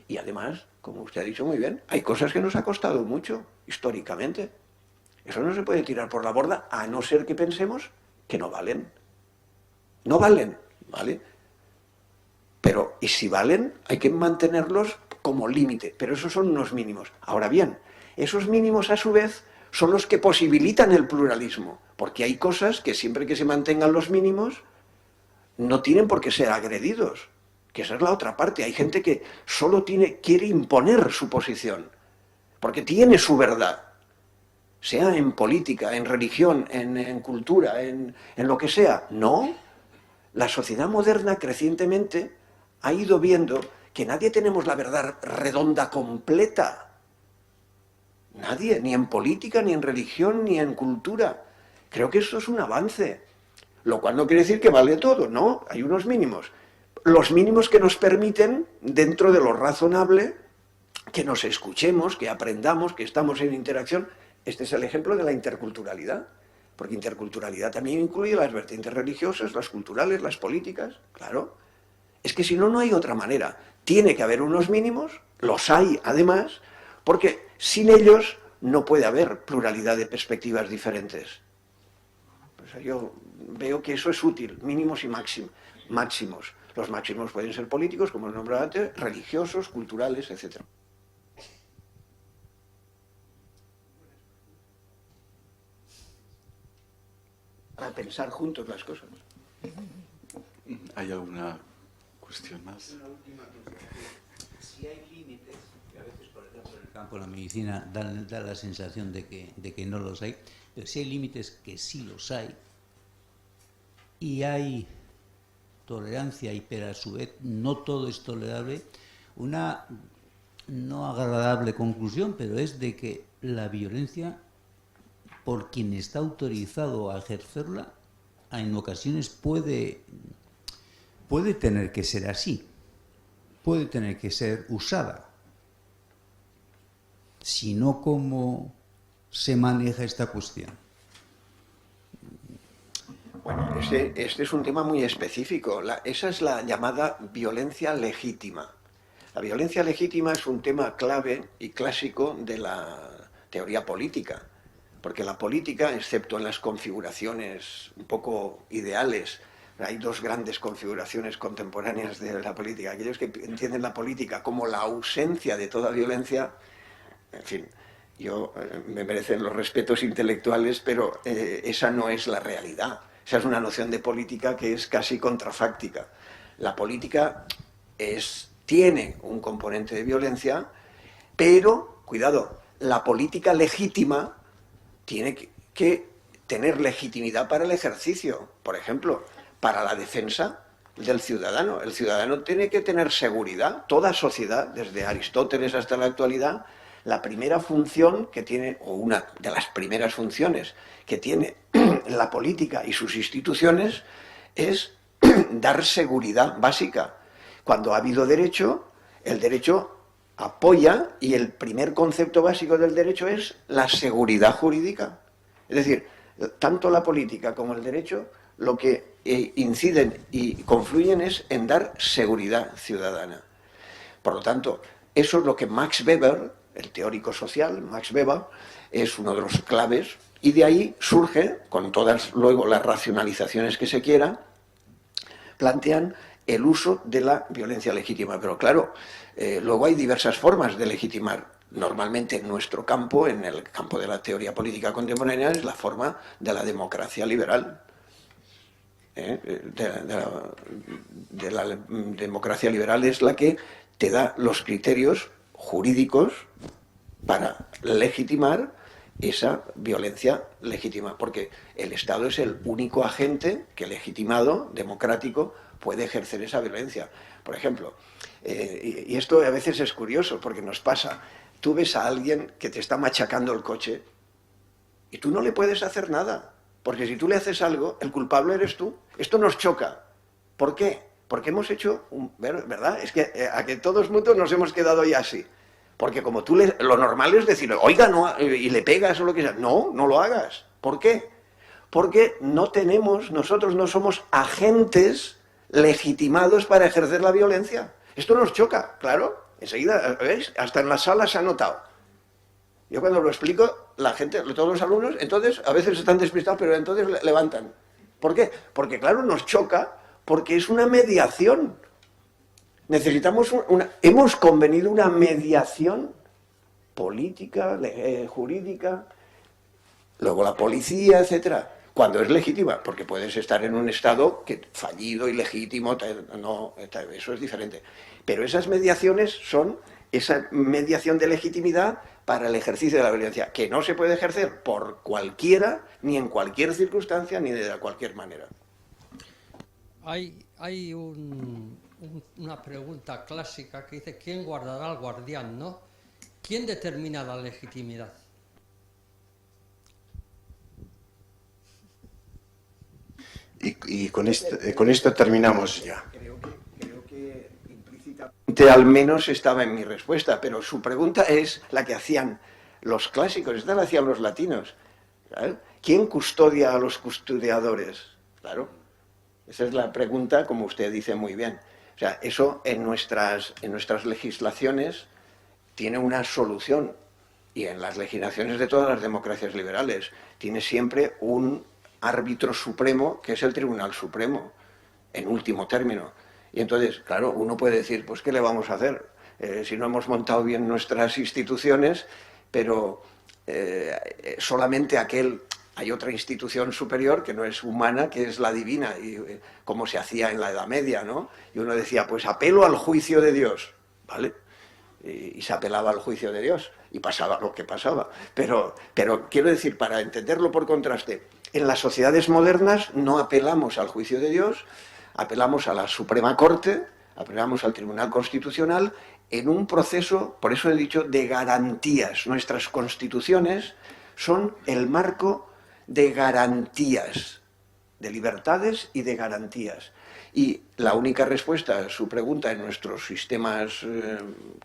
Y además, como usted ha dicho muy bien, hay cosas que nos ha costado mucho, históricamente. Eso no se puede tirar por la borda, a no ser que pensemos que no valen. No valen, ¿vale? Pero, y si valen, hay que mantenerlos como límite. Pero esos son unos mínimos. Ahora bien, esos mínimos, a su vez, son los que posibilitan el pluralismo. Porque hay cosas que, siempre que se mantengan los mínimos, no tienen por qué ser agredidos, que esa es la otra parte. Hay gente que solo quiere imponer su posición, porque tiene su verdad, sea en política, en religión, en cultura, en lo que sea. No, la sociedad moderna crecientemente ha ido viendo que nadie tenemos la verdad redonda completa. Nadie, ni en política, ni en religión, ni en cultura. Creo que eso es un avance. Lo cual no quiere decir que vale todo, no, hay unos mínimos. Los mínimos que nos permiten, dentro de lo razonable, que nos escuchemos, que aprendamos, que estamos en interacción. Este es el ejemplo de la interculturalidad, porque interculturalidad también incluye las vertientes religiosas, las culturales, las políticas, claro. Es que si no, no hay otra manera. Tiene que haber unos mínimos, los hay además, porque sin ellos no puede haber pluralidad de perspectivas diferentes. Pues yo veo que eso es útil, mínimos y máximos. Los máximos pueden ser políticos, como he nombrado antes, religiosos, culturales, etc. Para pensar juntos las cosas. ¿Hay alguna cuestión más? Una última cuestión. Si hay límites, que a veces, por ejemplo, en el campo de la medicina da la sensación de que no los hay, pero si hay límites, que sí los hay, y hay tolerancia, pero a su vez no todo es tolerable, una no agradable conclusión, pero es de que la violencia, por quien está autorizado a ejercerla, en ocasiones puede tener que ser así, puede tener que ser usada. Si no, ¿cómo se maneja esta cuestión? Bueno, este es un tema muy específico. Esa es la llamada violencia legítima. La violencia legítima es un tema clave y clásico de la teoría política, porque la política, excepto en las configuraciones un poco ideales, hay dos grandes configuraciones contemporáneas de la política. Aquellos que entienden la política como la ausencia de toda violencia, en fin, me merecen los respetos intelectuales, pero esa no es la realidad. Esa es una noción de política que es casi contrafáctica. La política tiene un componente de violencia, pero, cuidado, la política legítima tiene que tener legitimidad para el ejercicio. Por ejemplo, para la defensa del ciudadano. El ciudadano tiene que tener seguridad. Toda sociedad, desde Aristóteles hasta la actualidad, la primera función que tiene, o una de las primeras funciones que tiene la política y sus instituciones, es dar seguridad básica. Cuando ha habido derecho, el derecho apoya, y el primer concepto básico del derecho es la seguridad jurídica. Es decir, tanto la política como el derecho lo que inciden y confluyen es en dar seguridad ciudadana. Por lo tanto, eso es lo que Max Weber, el teórico social, Max Weber, es uno de los claves, y de ahí surge, con todas luego las racionalizaciones que se quiera, plantean el uso de la violencia legítima. Pero claro, luego hay diversas formas de legitimar. Normalmente en nuestro campo, en el campo de la teoría política contemporánea, es la forma de la democracia liberal. De la democracia liberal es la que te da los criterios jurídicos para legitimar esa violencia legítima, porque el Estado es el único agente que, legitimado, democrático, puede ejercer esa violencia. Por ejemplo, y esto a veces es curioso porque nos pasa, tú ves a alguien que te está machacando el coche y tú no le puedes hacer nada, porque si tú le haces algo, el culpable eres tú. Esto nos choca. ¿Por qué? Porque hemos hecho, ¿verdad? Es que a que todos muchos nos hemos quedado ya así. Porque como tú lo normal es decir, oiga, no, y le pegas o lo que sea. No, no lo hagas. ¿Por qué? Porque nosotros no somos agentes legitimados para ejercer la violencia. Esto nos choca, claro. Enseguida, ¿veis? Hasta en la sala se ha notado. Yo cuando lo explico, la gente, todos los alumnos, entonces a veces están despistados, pero entonces levantan. ¿Por qué? Porque claro, nos choca, porque es una mediación. Necesitamos hemos convenido una mediación política, jurídica, luego la policía, etcétera, cuando es legítima, porque puedes estar en un estado fallido, ilegítimo, no, eso es diferente. Pero esas mediaciones son esa mediación de legitimidad para el ejercicio de la violencia, que no se puede ejercer por cualquiera, ni en cualquier circunstancia, ni de cualquier manera. Hay una pregunta clásica que dice, ¿quién guardará al guardián, no? ¿Quién determina la legitimidad? Y con esto terminamos ya. Creo que implícitamente al menos estaba en mi respuesta, pero su pregunta es la que hacían los clásicos, esta la hacían los latinos. ¿Claro? ¿Quién custodia a los custodiadores? Claro, esa es la pregunta, como usted dice muy bien. O sea, eso en nuestras legislaciones tiene una solución, y en las legislaciones de todas las democracias liberales tiene siempre un árbitro supremo, que es el Tribunal Supremo, en último término. Y entonces, claro, uno puede decir, pues ¿qué le vamos a hacer? Si no hemos montado bien nuestras instituciones, pero solamente hay otra institución superior que no es humana, que es la divina, y como se hacía en la Edad Media, ¿no? Y uno decía, pues apelo al juicio de Dios, ¿vale? Y se apelaba al juicio de Dios, y pasaba lo que pasaba. Pero quiero decir, para entenderlo por contraste, en las sociedades modernas no apelamos al juicio de Dios, apelamos a la Suprema Corte, apelamos al Tribunal Constitucional, en un proceso, por eso he dicho, de garantías. Nuestras constituciones son el marco de garantías, de libertades y de garantías. Y la única respuesta a su pregunta en nuestros sistemas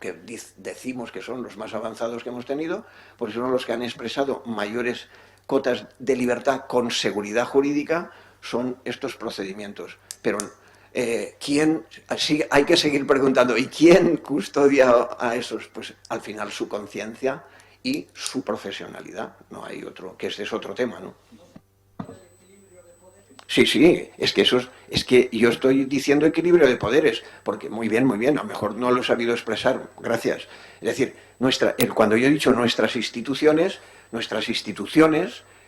que decimos que son los más avanzados que hemos tenido, pues son los que han expresado mayores cotas de libertad con seguridad jurídica, son estos procedimientos. Pero ¿quién? Sí, hay que seguir preguntando, ¿y quién custodia a esos? Pues al final su conciencia y su profesionalidad. No hay otro, que ese es otro tema, ¿no? Sí, es que es que yo estoy diciendo equilibrio de poderes, porque muy bien, a lo mejor no lo he sabido expresar, gracias. Es decir, cuando yo he dicho nuestras instituciones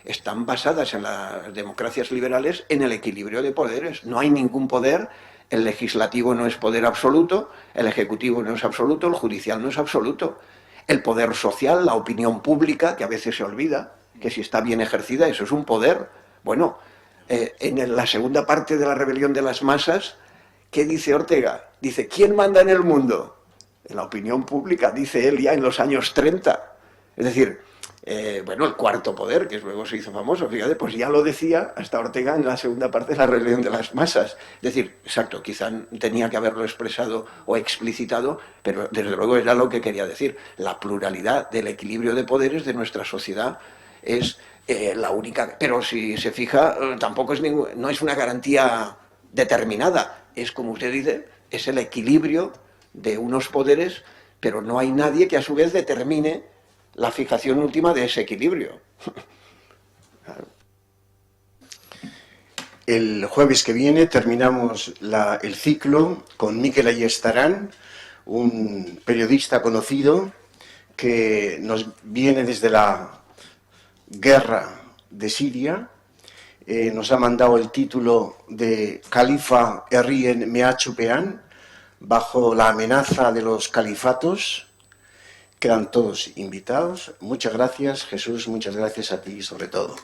están basadas en las democracias liberales en el equilibrio de poderes. No hay ningún poder, el legislativo no es poder absoluto, el ejecutivo no es absoluto, el judicial no es absoluto. El poder social, la opinión pública, que a veces se olvida, que si está bien ejercida, eso es un poder. Bueno, en la segunda parte de La rebelión de las masas, ¿qué dice Ortega? Dice, ¿quién manda en el mundo? En la opinión pública, dice él ya en los años 30. Es decir, bueno, el cuarto poder, que luego se hizo famoso, fíjate, pues ya lo decía hasta Ortega en la segunda parte de La rebelión de las masas. Es decir, exacto, quizá tenía que haberlo expresado o explicitado, pero desde luego era lo que quería decir. La pluralidad del equilibrio de poderes de nuestra sociedad es la única, pero si se fija, tampoco no es una garantía determinada, es como usted dice, es el equilibrio de unos poderes, pero no hay nadie que a su vez determine la fijación última de ese equilibrio. Claro. El jueves que viene terminamos el ciclo con Mikel Ayestarán, un periodista conocido que nos viene desde la guerra de Siria. Nos ha mandado el título de Califa Herrien Meachupean, bajo la amenaza de los califatos. Quedan todos invitados. Muchas gracias, Jesús, muchas gracias a ti sobre todo.